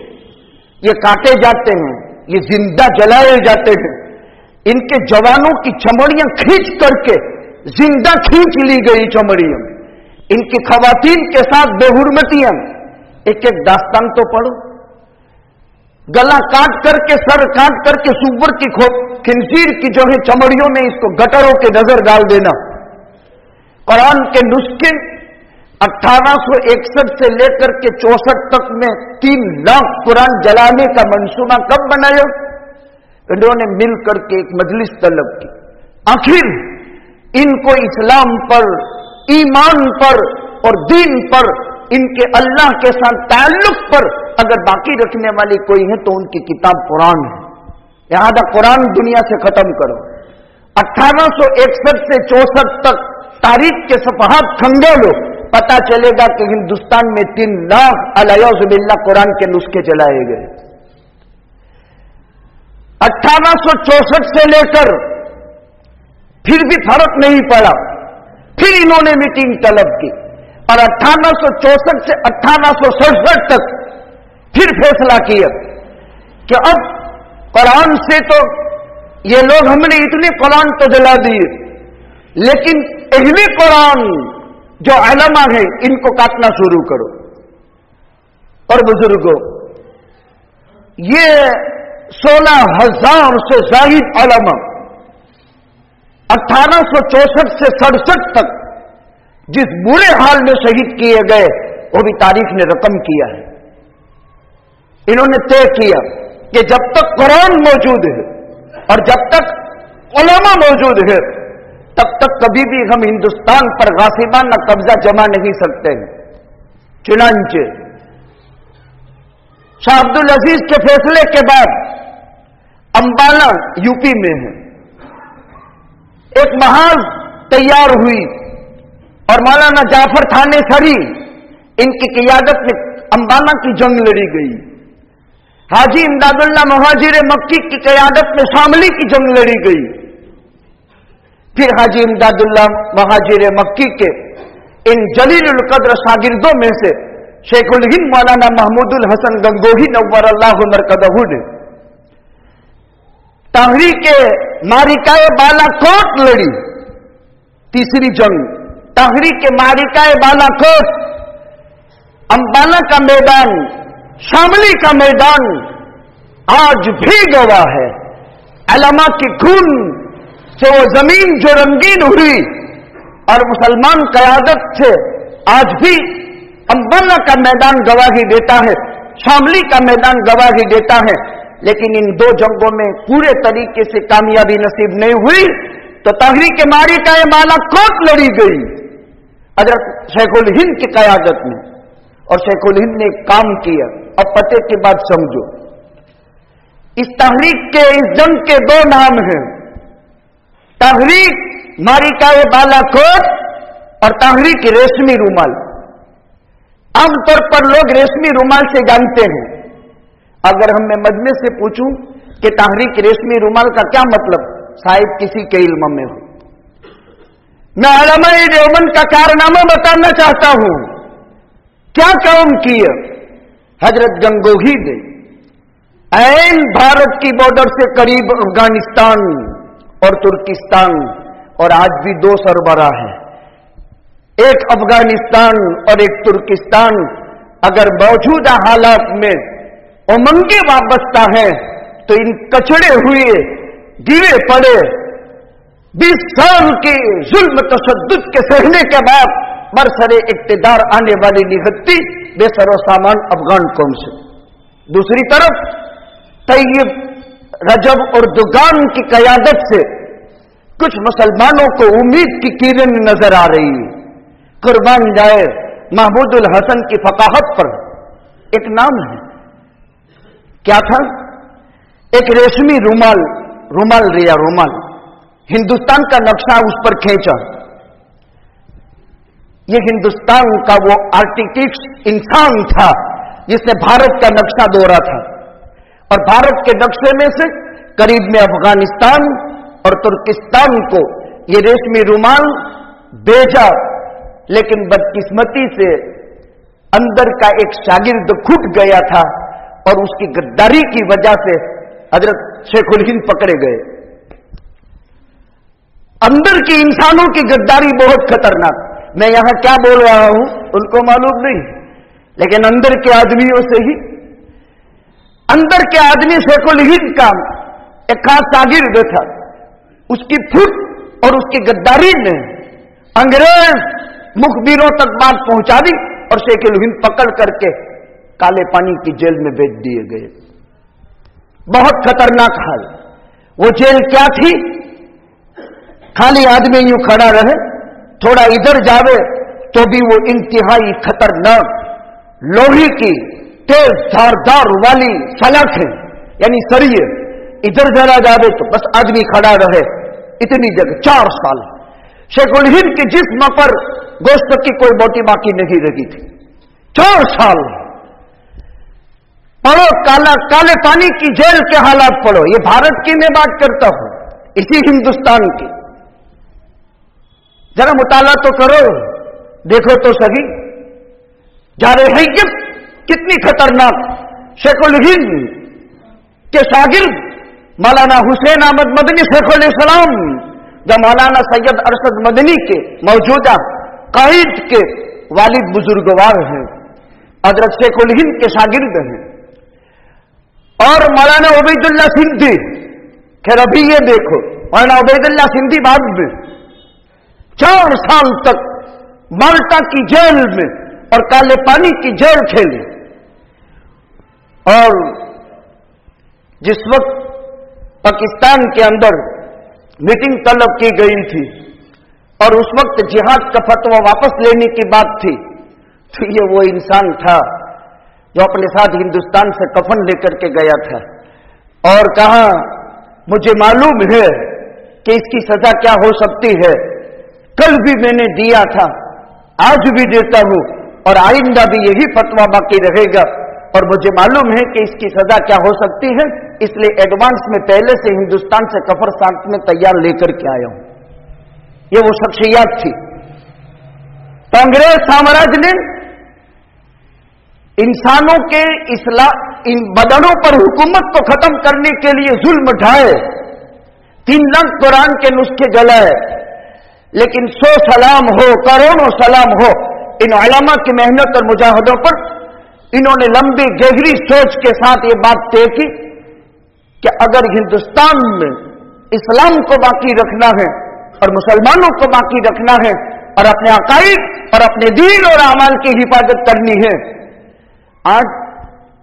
ये काटे जाते हैं, ये जिंदा जलाए जाते हैं, इनके जवानों की चमड़ियां खींच करके जिंदा खींच ली गई चमड़ियां, इनकी खवातीन के साथ बेहुरमतियां। एक एक दास्तान तो पढ़ो, गला काट करके सर काट करके सुअर की खिंजीर की जो है चमड़ियों में इसको गटरों के नजर डाल देना। कुरान के नुस्खे 1861 से लेकर के 64 तक में 3 लाख कुरान जलाने का मंसूबा कब बनाया? इन्होंने मिल करके एक मजलिस तलब की। आखिर इनको इस्लाम पर, ईमान पर और दीन पर, इनके अल्लाह के साथ ताल्लुक पर अगर बाकी रखने वाली कोई है तो उनकी किताब कुरान है। लिहाजा कुरान दुनिया से खत्म करो। 1861 से 64 तक तारीख के सफहात खंगोलो, पता चलेगा कि हिंदुस्तान में 3 लाख अलयज़ुबिल्लाह कुरान के नुस्खे जलाए गए। 1864 से लेकर फिर भी फर्क नहीं पड़ा, फिर इन्होंने मीटिंग तलब की और 1864 से 1867 तक फिर फैसला किया कि अब कुरान से तो ये लोग हमने इतने कुरान तो जला दिए, लेकिन अहले कुरान जो उलमा है इनको काटना शुरू करो। और बुजुर्गों, ये 16,000 से जाहिद उलमा 1864 से 67 तक जिस बुरे हाल में शहीद किए गए वो भी तारीख ने रकम किया है। इन्होंने तय किया कि जब तक कुरान मौजूद है और जब तक उलमा मौजूद है तब तक कभी भी हम हिंदुस्तान पर गासिबाना कब्जा जमा नहीं सकते हैं। चुनांचे शाह अब्दुल अजीज के फैसले के बाद अंबाला यूपी में है एक महाज तैयार हुई और मौलाना जाफर थानेसरी इनकी क़ियादत में अंबाला की जंग लड़ी गई। हाजी इमदादुल्लाह मुहाजिर मक्की की क़ियादत में शामली की जंग लड़ी गई। फिर हाजी इमदादुल्लाह मुहाजिर मक्की के इन जलीलुल कद्र शागिर्दों में से शेखुल हिंद मौलाना महमूदुल हसन गंगोही नव्वरल्लाहु मरकदहू ने तहरीक मारिकाए बालाकोट लड़ी। तीसरी जंग तहरीक मारिकाए बालाकोट, अंबाला का मैदान, शामली का मैदान आज भी गवाह है। उलमा की खून से वो जमीन जो रंगीन हुई और मुसलमान क़यादत से आज भी अंबाला का मैदान गवाही देता है, शामली का मैदान गवाही देता है। लेकिन इन दो जंगों में पूरे तरीके से कामयाबी नसीब नहीं हुई तो तहरीक मारिका बालाकोट लड़ी गई हजरत शेखुल हिंद की क़यादत में। और शेखुल हिंद ने एक काम किया, अब पते की बात समझो। इस तहरीक के, इस जंग के दो नाम हैं, तहरीक मारिका बालाकोट और तहरीक रेशमी रूमाल। आमतौर पर लोग रेशमी रूमाल से जानते हैं। अगर हम मैं मजमे से पूछूं कि तहरीक रेशमी रूमाल का क्या मतलब, शायद किसी के इल्म में हो। मैं उलमाए देवबंद का कारनामा बताना चाहता हूं। क्या काम किया हजरत गंगोही ने, ऐन भारत की बॉर्डर से करीब अफगानिस्तान और तुर्किस्तान, और आज भी दो सरबराह हैं, एक अफगानिस्तान और एक तुर्किस्तान, अगर मौजूदा हालात में उमंगे वाबस्ता है तो इन कचड़े हुए गिरे पड़े 20 साल के जुल्म तशद्दुद के सहने के बाद बरसरे इक्तदार आने वाली निहत्ती बेसरो सामान अफगान कौम से। दूसरी तरफ तैयब, रजब और दुगान की क़यादत से कुछ मुसलमानों को उम्मीद की किरण नजर आ रही है। कुर्बान जाए महमूदुल हसन की फकाहत पर एक नाम है, क्या था? एक रेशमी रूमाल, रूमाल रिया रूमाल, हिंदुस्तान का नक्शा उस पर खींचा। ये हिंदुस्तान का वो आर्किटेक्ट इंसान था जिसने भारत का नक्शा दौरा था, और भारत के नक्शे में से करीब में अफगानिस्तान और तुर्किस्तान को ये रेशमी रूमाल भेजा। लेकिन बदकिस्मती से अंदर का एक शागिर्द खुट गया था और उसकी गद्दारी की वजह से हजरत शेखुल हिंद पकड़े गए। अंदर की इंसानों की गद्दारी बहुत खतरनाक। मैं यहां क्या बोल रहा हूं उनको मालूम नहीं, लेकिन अंदर के आदमियों से ही, अंदर के आदमी शेखुल हिंद का एक खास शागिर्द था, उसकी फुट और उसकी गद्दारी ने अंग्रेज मुखबिरों तक बात पहुंचा दी और शेखुल हिंद पकड़ करके काले पानी की जेल में भेज दिए गए। बहुत खतरनाक हाल। वो जेल क्या थी? खाली आदमी यूं खड़ा रहे, थोड़ा इधर जावे तो भी वो इंतहाई खतरनाक लोहे की तेज धारदार वाली सलाखें यानी सरिये, इधर जरा जावे तो बस आदमी खड़ा रहे, इतनी जगह 4 साल। शेखुल हिंद के जिस्म पर गोश्त की कोई बोटी बाकी नहीं रही थी। 4 साल पढ़ो, काले पानी की जेल के हालात पढ़ो। ये भारत की मैं बात करता हूं, इसी हिंदुस्तान की। जरा मुताला तो करो, देखो तो सही जारहियत कितनी खतरनाक। शेखुल हिंद के शागिर्द मौलाना हुसैन अहमद मदनी शेखुल इस्लाम, जो मौलाना सैयद अरशद मदनी के मौजूदा कायद के वालिद बुजुर्गवार हैं, हजरत शेखुल हिंद के शागिर्द हैं। और मौलाना उबैदुल्लाह सिंधी, खैर अभी ये देखो, मौलाना उबैदुल्लाह सिंधी बाद में 4 साल तक माल्टा की जेल में और काले पानी की जेल खेले। और जिस वक्त पाकिस्तान के अंदर मीटिंग तलब की गई थी और उस वक्त जिहाद का फतवा वापस लेने की बात थी, तो ये वो इंसान था जो अपने साथ हिंदुस्तान से कफन लेकर के गया था और कहा मुझे मालूम है कि इसकी सजा क्या हो सकती है। कल भी मैंने दिया था, आज भी देता हूं और आइंदा भी यही फतवा बाकी रहेगा, और मुझे मालूम है कि इसकी सजा क्या हो सकती है, इसलिए एडवांस में पहले से हिंदुस्तान से कफर साथ में तैयार लेकर के आया हूं। ये वो शख्सियत थी। तो अंग्रेज साम्राज्य ने इंसानों के इन बदनों पर हुकूमत को खत्म करने के लिए जुल्म ढाए, 3 लाख कुरान के नुस्खे जलाए, लेकिन 100 सलाम हो, करोड़ों सलाम हो इन उलमा की मेहनत और मुजाहदों पर। इन्होंने लंबी गहरी सोच के साथ ये बात तय की कि अगर हिंदुस्तान में इस्लाम को बाकी रखना है और मुसलमानों को बाकी रखना है और अपने अकाईद और अपने दीन और अमाल की हिफाजत करनी है। आज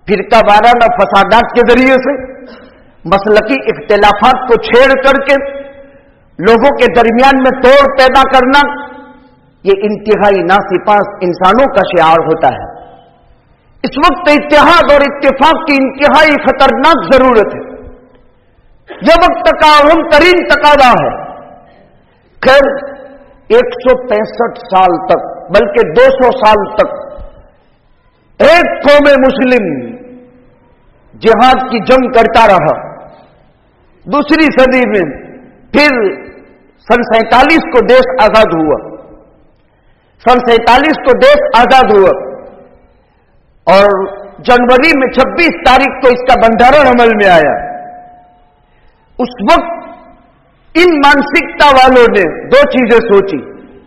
फिरका वाराना फसादात के जरिए से मसलकी इख्तिलाफात को छेड़ करके लोगों के दरमियान में तोड़ पैदा करना, ये इंतहाई नासिपास इंसानों का शिआर होता है। इस वक्त इत्तेहाद और इत्तेफाक की इंतहाई खतरनाक जरूरत है। यह वक्त का अहम तरीन तकादा है। खैर 165 साल तक, बल्कि 200 साल तक एक कौम मुस्लिम जिहाद की जंग करता रहा। दूसरी सदी में फिर सन 47 को देश आजाद हुआ। सन 47 को देश आजाद हुआ और जनवरी में 26 तारीख को इसका बंधारण अमल में आया। उस वक्त इन मानसिकता वालों ने दो चीजें सोची।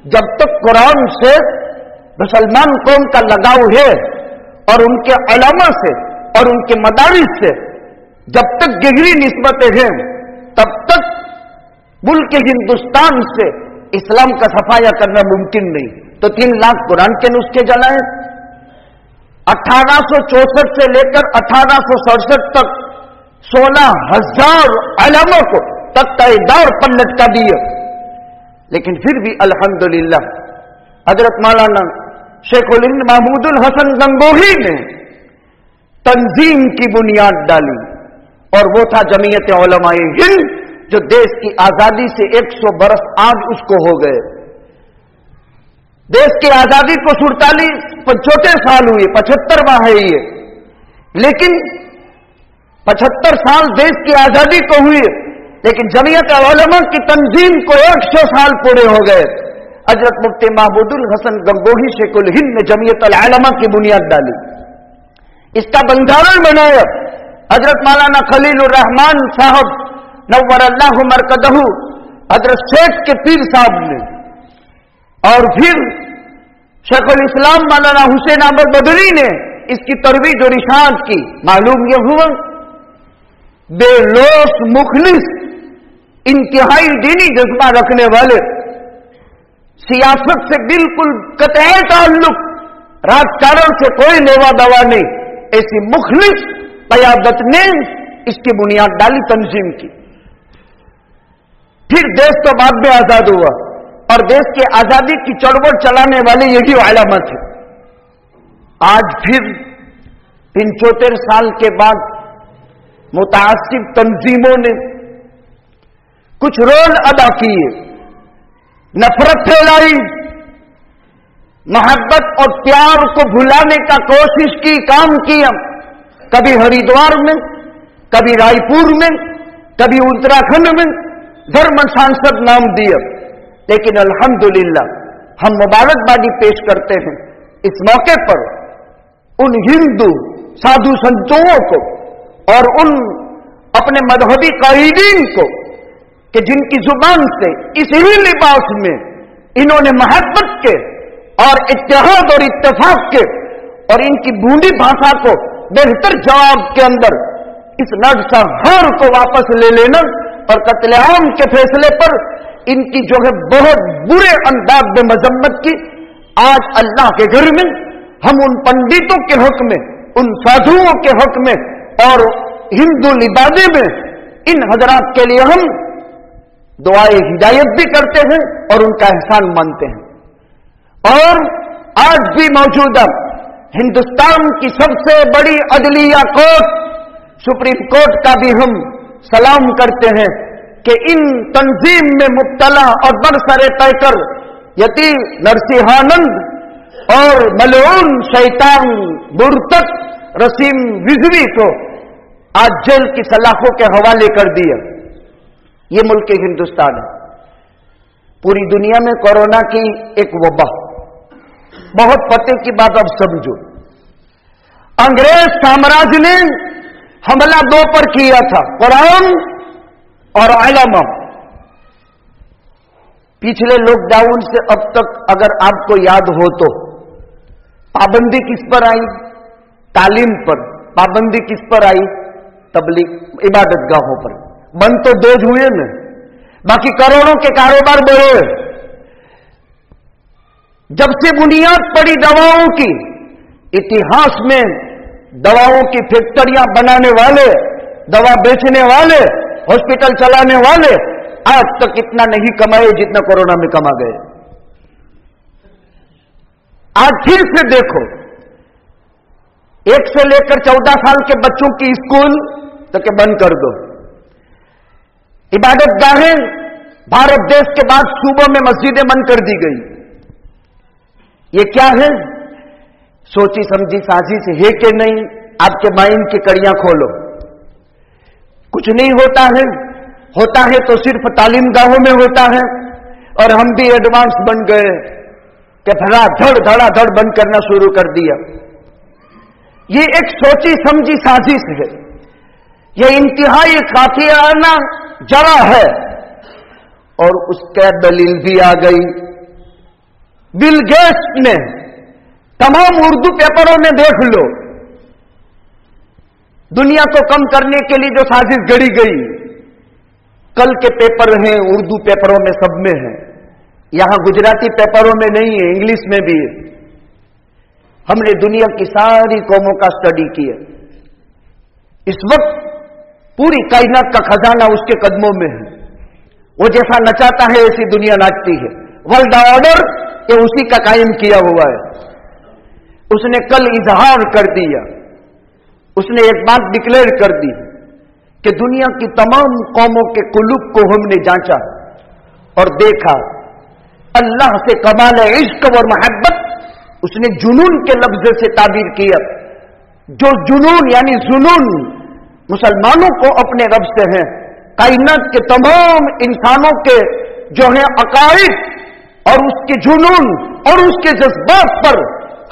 जब तक कुरान से मुसलमान कौम का लगाव है और उनके उलमा से और उनके मदारिस से जब तक गहरी निस्बतें हैं, तब तक मुल्क हिंदुस्तान से इस्लाम का सफाया करना मुमकिन नहीं। तो 3 लाख कुरान के नुस्खे जलाए। 1864 से लेकर 1867 तक 16,000 उलमा को तख्ता-ए-दार पर लटका दिए। लेकिन फिर भी अल्हम्दुलिल्लाह हजरत मौलाना शेखुल हिंद महमूदुल हसन गंगोही ने तंजीम की बुनियाद डाली और वो था जमीयत उलमाए हिंद, जो देश की आजादी से 100 बरस आज उसको हो गए। देश की आजादी को 47 साल हुए, 75वां है ये, लेकिन 75 साल देश की आजादी को हुए, लेकिन जमीयत उलमा की तंजीम को 100 साल पूरे हो गए। हजरत मुफ्ती महमूदुल हसन गंगोही शेखुल हिंद ने जमीयत उलमा की बुनियाद डाली, इसका बंधारण बनाया। हजरत मौलाना खलीलुर रहमान साहब नव्वरल्लाहु मरकदहू हजरत शेख के पीर साहब ने, और फिर शेखुल इस्लाम मौलाना हुसैन अहमद बदरी ने इसकी तरवीज और इशाअत की। मालूम यह हुआ बेलोस मुखलिस इंतहाई दीनी जज्बा रखने वाले, सियासत से बिल्कुल कतई ताल्लुक, राजकारण से कोई लेवा दवा नहीं, ऐसी मुखलिस क़यादत ने इसकी बुनियाद डाली तंजीम की। फिर देश तो बाद में आजाद हुआ और देश की आजादी की चढ़वड़ चलाने वाले यही उलमा थे। आज फिर 75 साल के बाद मुतासिब तंजीमों ने कुछ रोल अदा किए, नफरत फैलाई, मोहब्बत और प्यार को भुलाने का कोशिश की, काम किया। कभी हरिद्वार में, कभी रायपुर में, कभी उत्तराखंड में धर्म सांसद नाम दिया। लेकिन अल्हम्दुलिल्लाह हम मुबारकबादी पेश करते हैं इस मौके पर उन हिंदू साधु संतों को और उन अपने मजहबी कायदीन को कि जिनकी जुबान से इसी लिबास में इन्होंने मोहब्बत के और इत्तेहाद और इत्तेफाक के और इनकी बूंदी भाषा को बेहतर जवाब के अंदर इस नरसंहार को वापस ले लेना और कत्लेआम के फैसले पर इनकी जो है बहुत बुरे अंदाज में मजम्मत की। आज अल्लाह के घर में हम उन पंडितों के हक में, उन साधुओं के हक में और हिंदू लिबादे में इन हजरात के लिए हम दुआए हिदायत भी करते हैं और उनका एहसान मानते हैं। और आज भी मौजूदा हिंदुस्तान की सबसे बड़ी अदलिया कोर्ट सुप्रीम कोर्ट का भी हम सलाम करते हैं कि इन तंजीम में मुब्तला और बरसरे पैकर यति नरसिंहानंद और मलऊन शैतान मुर्तद रसीम रिजवी को आज जेल की सलाखों के हवाले कर दिया। ये मुल्क हिंदुस्तान है। पूरी दुनिया में कोरोना की एक वबा, बहुत पते की बात अब समझो। अंग्रेज साम्राज्य ने हमला 2 पर किया था, कुरान और उलमा। पिछले लॉकडाउन से अब तक अगर आपको याद हो तो पाबंदी किस पर आई? तालीम पर। पाबंदी किस पर आई? तबलीग, इबादत गाहों पर। बंद तो 2 हुए न, बाकी करोड़ों के कारोबार बढ़े। जब से बुनियाद पड़ी दवाओं की, इतिहास में दवाओं की फैक्ट्रियां बनाने वाले, दवा बेचने वाले, हॉस्पिटल चलाने वाले आज तक इतना नहीं कमाए जितना कोरोना में कमा गए। आज फिर से देखो, 1 से लेकर 14 साल के बच्चों की स्कूल तक बंद कर दो। इबादत गाहें भारत देश के बाद सूबों में मस्जिदें बंद कर दी गई। ये क्या है? सोची समझी साजिश है कि नहीं? आपके माइंड की कड़ियां खोलो। कुछ नहीं होता है, होता है तो सिर्फ तालीम गाहों में होता है। और हम भी एडवांस बन गए कि धड़ाधड़ बंद करना शुरू कर दिया। ये एक सोची समझी साजिश है, यह इंतहाई काफियाना जरा है। और उसका दलील भी आ गई। बिल गेट्स ने तमाम उर्दू पेपरों में देख लो, दुनिया को कम करने के लिए जो साजिश गढ़ी गई, कल के पेपर हैं, उर्दू पेपरों में सब में है। यहां गुजराती पेपरों में नहीं है, इंग्लिश में भी है। हमने दुनिया की सारी कौमों का स्टडी किया। इस वक्त पूरी कायनात का खजाना उसके कदमों में है। वो जैसा नचाता है ऐसी दुनिया नाचती है। वर्ल्ड ऑर्डर ये उसी का कायम किया हुआ है। उसने कल इजहार कर दिया, उसने एक बात डिक्लेयर कर दी कि दुनिया की तमाम कौमों के कुलूब को हमने जांचा और देखा, अल्लाह से कमाल इश्क और मोहब्बत उसने जुनून के लफ्ज से ताबीर किया। जो जुनून यानी जुनून मुसलमानों को अपने रब से है, कायनात के तमाम इंसानों के जो है अकाइद और उसके जुनून और उसके जज्बात पर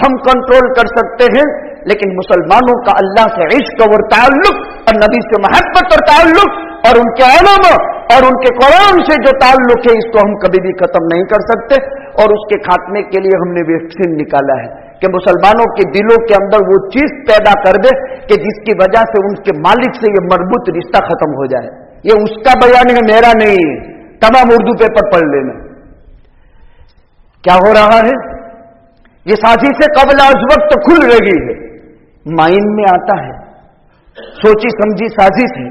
हम कंट्रोल कर सकते हैं, लेकिन मुसलमानों का अल्लाह से इश्क और ताल्लुक और नबी से मोहब्बत और ताल्लुक और उनके उलमा और उनके कुरान से जो ताल्लुक है, इसको हम कभी भी खत्म नहीं कर सकते। और उसके खात्मे के लिए हमने वैक्सीन निकाला है कि मुसलमानों के दिलों के अंदर वो चीज पैदा कर दे कि जिसकी वजह से उनके मालिक से ये मरबूत रिश्ता खत्म हो जाए। ये उसका बयान है, मेरा नहीं है। तमाम उर्दू पेपर पढ़ लेना। क्या हो रहा है? ये साजिशें कबल आज वक्त खुल रही है, माइंड में आता है, सोची समझी साजिश है।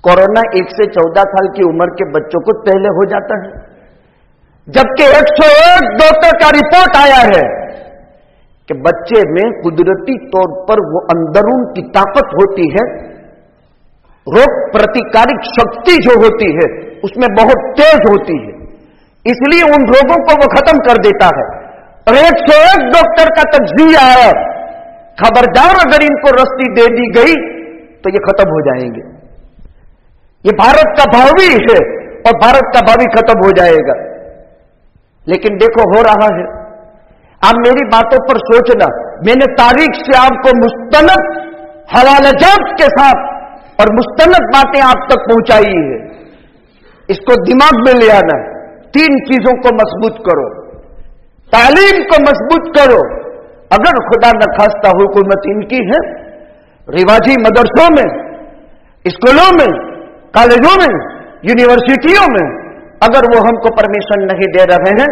कोरोना 1 से 14 साल की उम्र के बच्चों को पहले हो जाता है, जबकि 101 डॉक्टर का रिपोर्ट आया है कि बच्चे में कुदरती तौर पर वो अंदरून की ताकत होती है, रोग प्रतिकारक शक्ति जो होती है उसमें बहुत तेज होती है, इसलिए उन रोगों को वो खत्म कर देता है। और 101 डॉक्टर का तज्जिया है, खबरदार अगर इनको रस्सी दे दी गई तो ये खत्म हो जाएंगे। ये भारत का भावी है और भारत का भावी खत्म हो जाएगा। लेकिन देखो हो रहा है। आप मेरी बातों पर सोचना, मैंने तारीख से आपको मुस्तनद हवालाजात के साथ और मुस्तनद बातें आप तक पहुंचाई है। इसको दिमाग में ले आना। 3 चीजों को मजबूत करो, तालीम को मजबूत करो। अगर खुदा न खास्ता हुकूमत इनकी है, रिवाजी मदरसों में, स्कूलों में, कॉलेजों में, यूनिवर्सिटियों में अगर वो हमको परमिशन नहीं दे रहे हैं,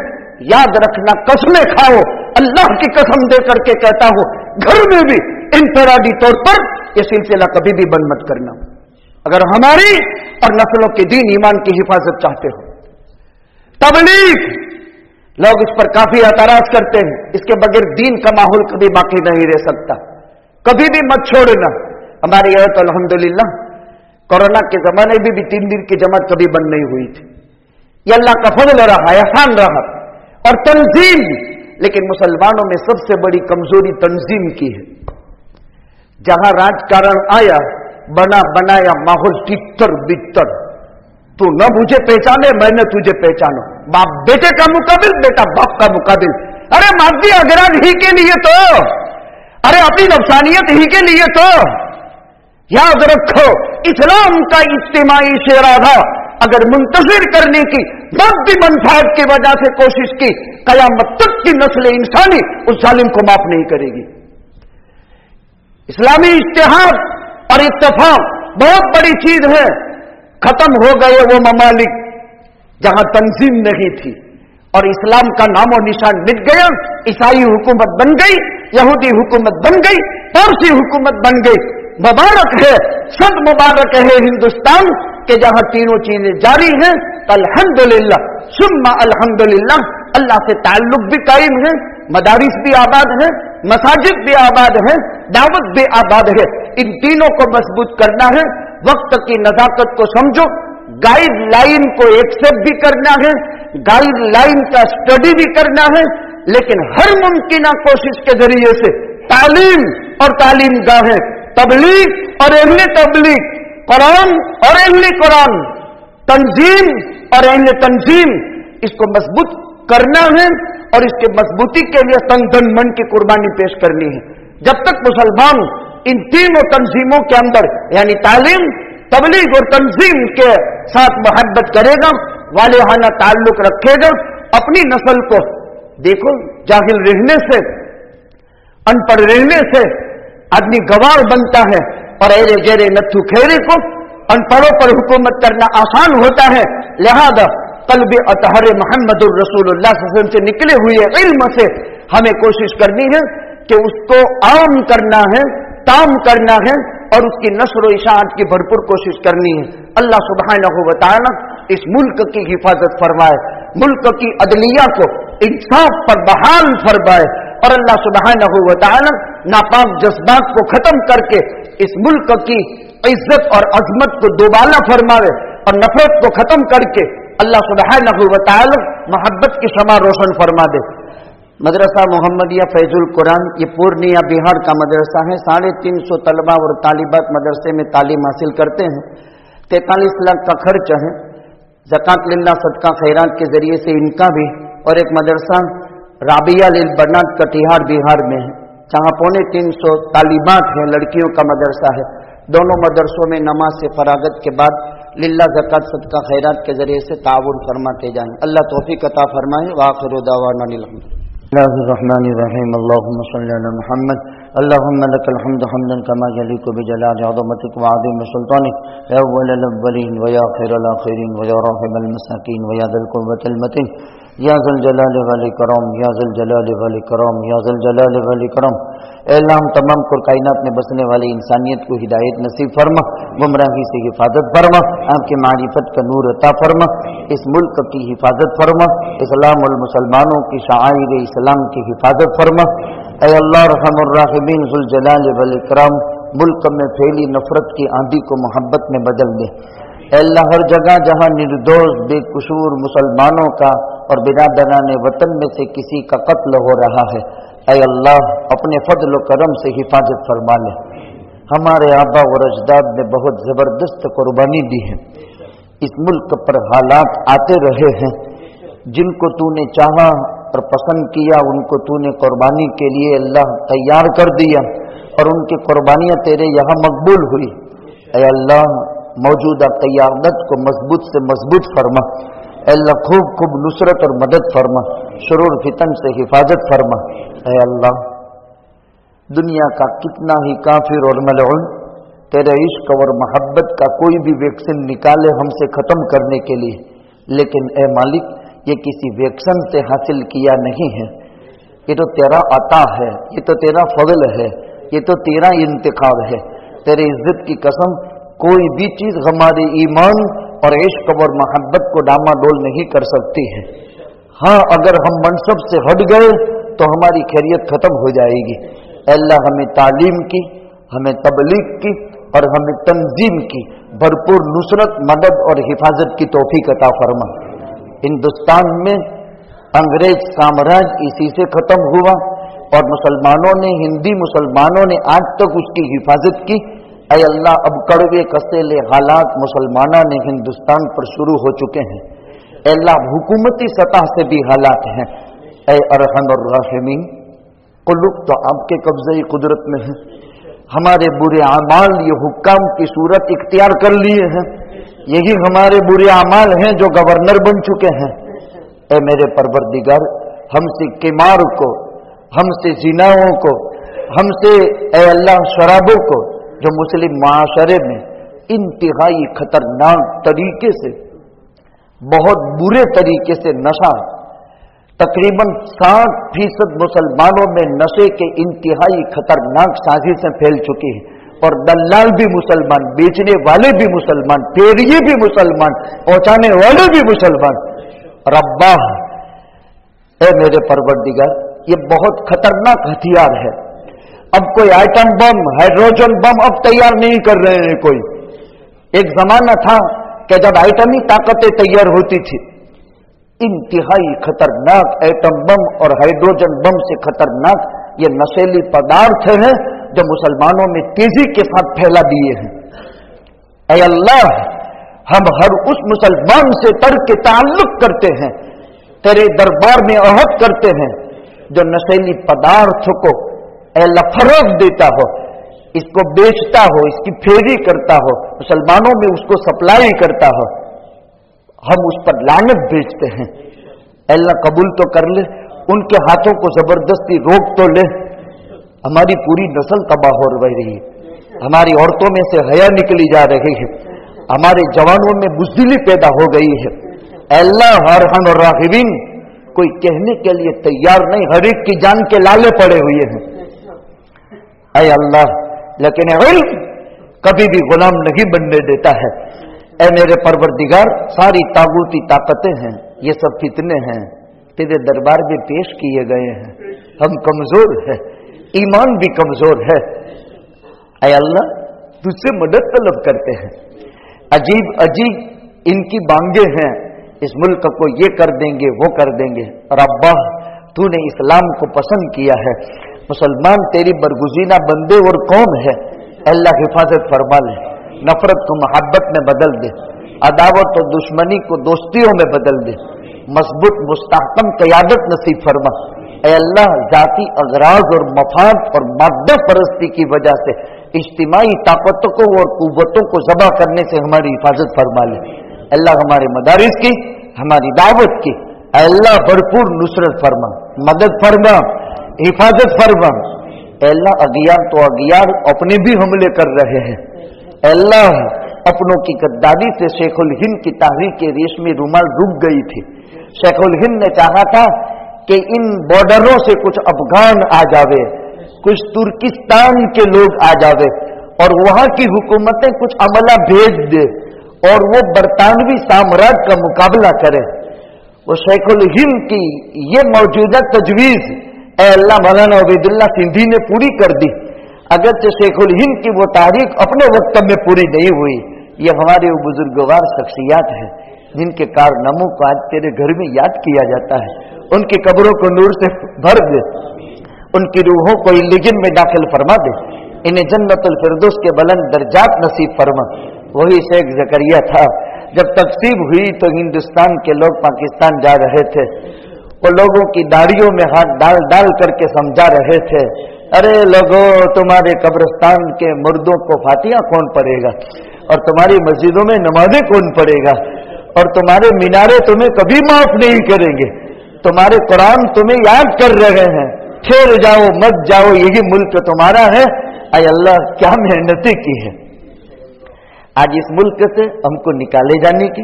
याद रखना, कसमें खाओ, अल्लाह की कसम दे करके कहता हूं, घर में भी इंफरादी तौर पर यह सिलसिला कभी भी बंद मत करना। अगर हमारी और नस्लों के दीन ईमान की हिफाजत चाहते हो। तबलीग, लोग इस पर काफी एतराज करते हैं, इसके बगैर दीन का माहौल कभी बाकी नहीं रह सकता। कभी भी मत छोड़ना। हमारी यह तो अल्हम्दुलिल्लाह कोरोना के जमाने में भी 3 दिन की जमात कभी बंद नहीं हुई थी। यह अल्लाह का फजल रहा, एहसान रहा। और तंजीम, लेकिन मुसलमानों में सबसे बड़ी कमजोरी तंजीम की है। जहां राजकारण आया, बना बनाया माहौल तितर बितर, तू न मुझे पहचाने मैं न तुझे पहचानो, बाप बेटे का मुकाबिल, बेटा बाप का मुकाबिल। अरे मादी अगराज ही के लिए तो, अरे अपनी नफसानियत ही के लिए तो। याद रखो, इस्लाम का इज्तिमाई शेराधा अगर मुंतशिर करने की मादी मनफात की वजह से कोशिश की, कयामत तक की नस्ल इंसानी उस जालिम को माफ नहीं करेगी। इस्लामी इज्तिहाद और इत्तेफाक बहुत बड़ी चीज है। खत्म हो गए वो ममालिक जहां तंजीम नहीं थी, और इस्लाम का नामो निशान मिट गया। ईसाई हुकूमत बन गई, यहूदी हुकूमत बन गई, पारसी हुकूमत बन गई। मुबारक है, सब मुबारक है हिंदुस्तान के जहां तीनों चीजें जारी हैं। अल्हम्दुलिल्लाह सुम्मा अल्हम्दुलिल्लाह, अल्लाह से ताल्लुक भी कायम है, मदारिस भी आबाद है, मसाजिद भी आबाद है, दावत भी आबाद है। इन तीनों को मजबूत करना है। वक्त की नजाकत को समझो, गाइडलाइन को एक्सेप्ट भी करना है, गाइडलाइन का स्टडी भी करना है, लेकिन हर मुमकिन कोशिश के जरिए से तालीम और तालीम गाहें, तबलीग और अहले तबलीग, कुरान और अहले कुरान, तंजीम और अहले तंजीम, इसको मजबूत करना है और इसके मजबूती के लिए तन धन मन की कुर्बानी पेश करनी है। जब तक मुसलमान इन तीनों तंजीमों के अंदर यानी तालीम, तबलीग और तंजीम के साथ मोहब्बत करेगा, वालेहाना ताल्लुक रखेगा, अपनी नस्ल को देखो, जाहिल रहने से, अनपढ़ रहने से आदमी गवार बनता है और एरे गेरे नत्थु खेरे को अनपढ़ों पर हुकूमत करना आसान होता है। लिहाजा कल्बे अतहर मोहम्मदुर रसूलुल्लाह सल्लल्लाहु अलैहि वसल्लम से निकले हुए इल्म से हमें कोशिश करनी है कि उसको आम करना है, ताम करना है और उसकी नस्र व इशाअत की भरपूर कोशिश करनी है। अल्लाह सुब्हानहू व तआला इस मुल्क की हिफाजत फरमाए, मुल्क की अदलिया को इंसाफ पर बहाल फरमाए और अल्लाह सुब्हानहू व तआला नापाक जज्बात को खत्म करके इस मुल्क की इज्जत और अजमत को दोबाला फरमावे और नफरत को खत्म करके अल्लाह सुब्हानहू व तआला मोहब्बत की शमा रोशन फरमा दे। मदरसा मोहम्मदिया फैजुल कुरान ये पूर्णिया बिहार का मदरसा है। 350 तलबा और तालिबात मदरसे में तालीम हासिल करते हैं। 43 लाख का खर्च है। ज़कात लिल्लाह सदका खैरात के जरिए से इनका भी, और एक मदरसा राबिया लिल बनात कटिहार बिहार में है, जहाँ 350 तालिबात है, लड़कियों का मदरसा है। दोनों मदरसों में नमाज से फरागत के बाद लिल्लाह ज़कात सदका खैरात के जरिए से ताउन फरमाते जाएं। अल्लाह तौफीक अता फरमाए। व आखिरु दावाना बिस्मिल्लाहिर्रहमानिर्रहीम। अल्लाहुम्मा सल्ली अला मुहम्मद। अल्लाहुम्मा लकल हम्दु हम्दन कमा यलीकु बिजलाली अज़मतिक व अज़ीम सुल्तानिक, या अव्वलल अव्वलीन व या आखिरल आखिरीन व या राहिमल मसाकीन व या ज़ल क़ुव्वतिल मतीन, या ज़ल जलाली वल इकराम, या ज़ल जलाली वल इकराम, या ज़ल जलाली वल इकराम। ऐ अल्लाह हम तमाम कायनात में बसने वाली इंसानियत को हिदायत नसीब फरमा, गुमराही से हिफाजत फरमा, आपके मारिफत का नूर अता फरमा, इस मुल्क की हिफाजत फरमा, इस्लाम और मुसलमानों की शाआइर इस्लाम की हिफाजत फरमा। ऐ अल्लाह रहमुर राहिमीन ज़ुल जलाल वल इकराम, मुल्क में फैली नफरत की आंधी को मोहब्बत में बदल दे। ऐ अल्लाह हर जगह जहाँ निर्दोष बेकसूर मुसलमानों का और बिरादराने वतन में से किसी का कत्ल हो रहा है, ऐ अल्लाह अपने फजल करम से हिफाजत फरमा ले। हमारे आबा और अजदाद ने बहुत जबरदस्त कुर्बानी दी है। इस मुल्क पर हालात आते रहे हैं, जिनको तूने चाहा और पसंद किया उनको तूने कुर्बानी के लिए अल्लाह तैयार कर दिया और उनकी कुर्बानियां तेरे यहाँ मकबूल हुई। ऐ अल्लाह मौजूदा क़यादत को मजबूत से मजबूत फरमा। अल्लाह खूब खूब नुसरत और मदद फरमा, शुरूर फितन से हिफाजत फरमा। ऐ अल्लाह दुनिया का कितना ही काफिर और मलऊन तेरे इश्क और मोहब्बत का कोई भी वैक्सीन निकाले हमसे खत्म करने के लिए, लेकिन ए मालिक ये किसी वैक्सीन से हासिल किया नहीं है, ये तो तेरा अता है, ये तो तेरा फजल है, ये तो तेरा इंतखाब है। तेरे इज्जत की कसम कोई भी चीज हमारे ईमान और इश्क और मोहब्बत को डामाडोल नहीं कर सकती है। हाँ, अगर हम मनसब से हट गए तो हमारी खैरियत खत्म हो जाएगी। अल्लाह हमें तालीम की, हमें तबलीग की और हमें तंजीम की भरपूर नुसरत, मदद और हिफाजत की तौफीक अता फरमा। हिंदुस्तान में अंग्रेज साम्राज्य इसी से खत्म हुआ और मुसलमानों ने, हिंदी मुसलमानों ने आज तक उसकी हिफाजत की। ऐ अल्लाह अब कड़वे कसेले हालात मुसलमाना ने हिंदुस्तान पर शुरू हो चुके हैं। अल्लाह हुकूमती सतह से भी हालात हैं। ऐ अरहमर राहिमीन, कुल्लुक तो आपके कब्जे कुदरत में है। हमारे बुरे अमाल ये हुक्काम की सूरत इख्तियार कर लिए हैं, यही हमारे बुरे अमाल हैं जो गवर्नर बन चुके हैं। ऐ मेरे परवरदिगार, हमसे किमार को, हमसे जिनाओं को, हमसे ऐ अल्लाह शराबों को, जो मुस्लिम माशरे में इंतहाई खतरनाक तरीके से, बहुत बुरे तरीके से नशा तकरीबन 60% मुसलमानों में नशे के इंतहाई खतरनाक साजिशें फैल चुकी हैं और दलाल भी मुसलमान, बेचने वाले भी मुसलमान, फेरिये भी मुसलमान, पहुंचाने वाले भी मुसलमान। रब्बा, ए मेरे परवरदिगार, ये बहुत खतरनाक हथियार है। अब कोई आइटम बम, हाइड्रोजन बम अब तैयार नहीं कर रहे हैं कोई। एक जमाना था कि जब आइटमी ताकतें तैयार होती थी, इंतहाई खतरनाक एटम बम और हाइड्रोजन बम से खतरनाक ये नशीली पदार्थ हैं जो मुसलमानों में तेजी के साथ फैला दिए हैं। ऐ अल्लाह, हम हर उस मुसलमान से तर्क के ताल्लुक करते हैं, तेरे दरबार में अहद करते हैं जो नशीली पदार्थ को ऐ अल्लाह फरोग देता हो, इसको बेचता हो, इसकी फेरी करता हो, मुसलमानों में उसको सप्लाई करता हो, हम उस पर लानत भेजते हैं। अल्लाह कबूल तो कर ले, उनके हाथों को जबरदस्ती रोक तो ले। हमारी पूरी नस्ल तबाह हो रही है, हमारी औरतों में से हया निकली जा रही है, हमारे जवानों में बुज़दिली पैदा हो गई है। अल्लाह अरहम अर्राहिमीन, कोई कहने के लिए तैयार नहीं, हर एक की जान के लाले पड़े हुए हैं। ऐ अल्लाह, लेकिन इल्म कभी भी गुलाम नहीं बनने देता है। ऐ मेरे परवरदिगार, सारी तागूती ताकतें हैं, ये सब फितने हैं, तेरे दरबार में पेश किए गए हैं। हम कमजोर हैं, ईमान भी कमजोर है। ऐ अल्लाह, तुझसे मदद तलब करते हैं। अजीब अजीब इनकी बांगे हैं, इस मुल्क को ये कर देंगे, वो कर देंगे। रब्बा, तूने इस्लाम को पसंद किया है, मुसलमान तेरी बरगुज़ीना बंदे और कौम है। अल्लाह हिफाजत फरमा ले, नफरत को मोहब्बत में बदल दे, अदावत और दुश्मनी को दोस्तियों में बदल दे, मजबूत मुस्तहकम क़यादत नसीब फरमा। ऐ अल्लाह, जाती अगराज और मफाद और माद्दा परस्ती की वजह से इज्तिमाई ताकतों को और कुव्वतों को ज़बा करने से हमारी हिफाजत फरमा ले। अल्लाह, हमारे मदारिस की, हमारी दावत की अल्लाह भरपूर नुसरत फरमा, मदद फरमा, हिफाजत फरमा। अल्लाह, अगियार तो अगियार अपने भी हमले कर रहे हैं। अल्लाह, अपनों की गद्दारी से शेखुल हिंद की तहरीक रेशमी रुमाल रुक गई थी। शेखुल हिंद ने चाहा था कि इन बॉर्डरों से कुछ अफगान आ जावे, कुछ तुर्किस्तान के लोग आ जावे और वहां की हुकूमतें कुछ अमला भेज दे और वो बरतानवी साम्राज्य का मुकाबला करे। वो शेखुल हिंद की ये मौजूदा तजवीज अल्लाह मौलाना उबैदुल्लाह सिंधी ने पूरी कर दी। अगरचे शेखुल हिंद की वो तारीख अपने वक्त में पूरी नहीं हुई। ये हमारे वो बुजुर्गवार शख्सियात हैं जिनके कारनामों को आज तेरे घर में याद किया जाता है। उनकी कब्रों को नूर से भर दे, उनकी रूहों को इल्लियन में दाखिल फरमा दे, इन्हें जन्नतुल फिरदौस के बुलंद दर्जात नसीब फरमा। वही शेख ज़करिया था, जब तक़सीम हुई तो हिंदुस्तान के लोग पाकिस्तान जा रहे थे, वो लोगों की दाढ़ियों में हाथ डाल डाल करके समझा रहे थे, अरे लोगों, तुम्हारे कब्रिस्तान के मुर्दों को फातिहा कौन पढ़ेगा और तुम्हारी मस्जिदों में नमाजें कौन पढ़ेगा और तुम्हारे मीनारे तुम्हें कभी माफ नहीं करेंगे, तुम्हारे कुरान तुम्हें याद कर रहे हैं, ठहर जाओ मत जाओ, यही मुल्क तुम्हारा है। ऐ अल्लाह, क्या मेहनतें की है आज इस मुल्क से हमको निकाले जाने की,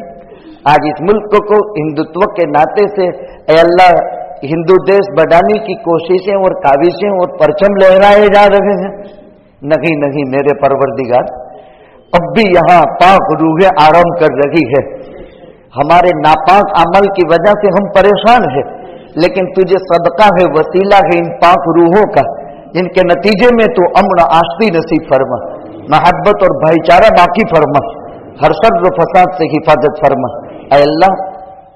आज इस मुल्क को हिंदुत्व के नाते से ऐ अल्लाह हिंदू देश बढ़ाने की कोशिशें और काविशें और परचम लहराए जा रहे हैं। नहीं नहीं मेरे परवरदिगार, अब भी यहाँ पाक रूहें आराम कर रही है। हमारे नापाक अमल की वजह से हम परेशान हैं, लेकिन तुझे सदका है, वसीला है इन पाक रूहों का, जिनके नतीजे में तो अमन आश्ती नसीब फरमा, मोहब्बत और भाईचारा बाकी फरमा, हर शर्र फसाद से हिफाजत फरमा। ऐ अल्लाह,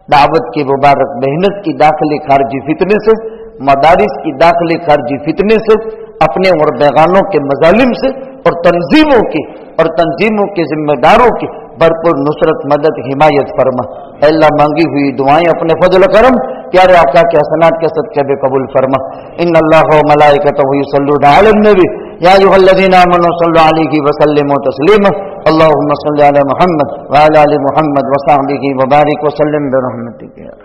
दावत की मुबारक मेहनत की दाखिली खारजी फितने से, मदारिस की दाखिली खारजी फितने से, अपने और बेगानों के मजालिम से और तंजीमों के जिम्मेदारों की भरपूर नुसरत मदद हिमायत फरमा। अल्लाह, मांगी हुई दुआएं अपने फजल करम प्यारे आका के हसनात के सदक़े में कबूल फरमा। इन्नल्लाह व मलाइकतहु युसल्लूना अलन नबी या अय्युहल्लज़ीना आमनू सल्लु अलैहि व सल्लिमू तस्लीमा। अल्लाहुम्मा सल्लि अला मुहम्मद व अला आलि मुहम्मद व सहबिही व बारिक व सल्लिम बिरहमतिका।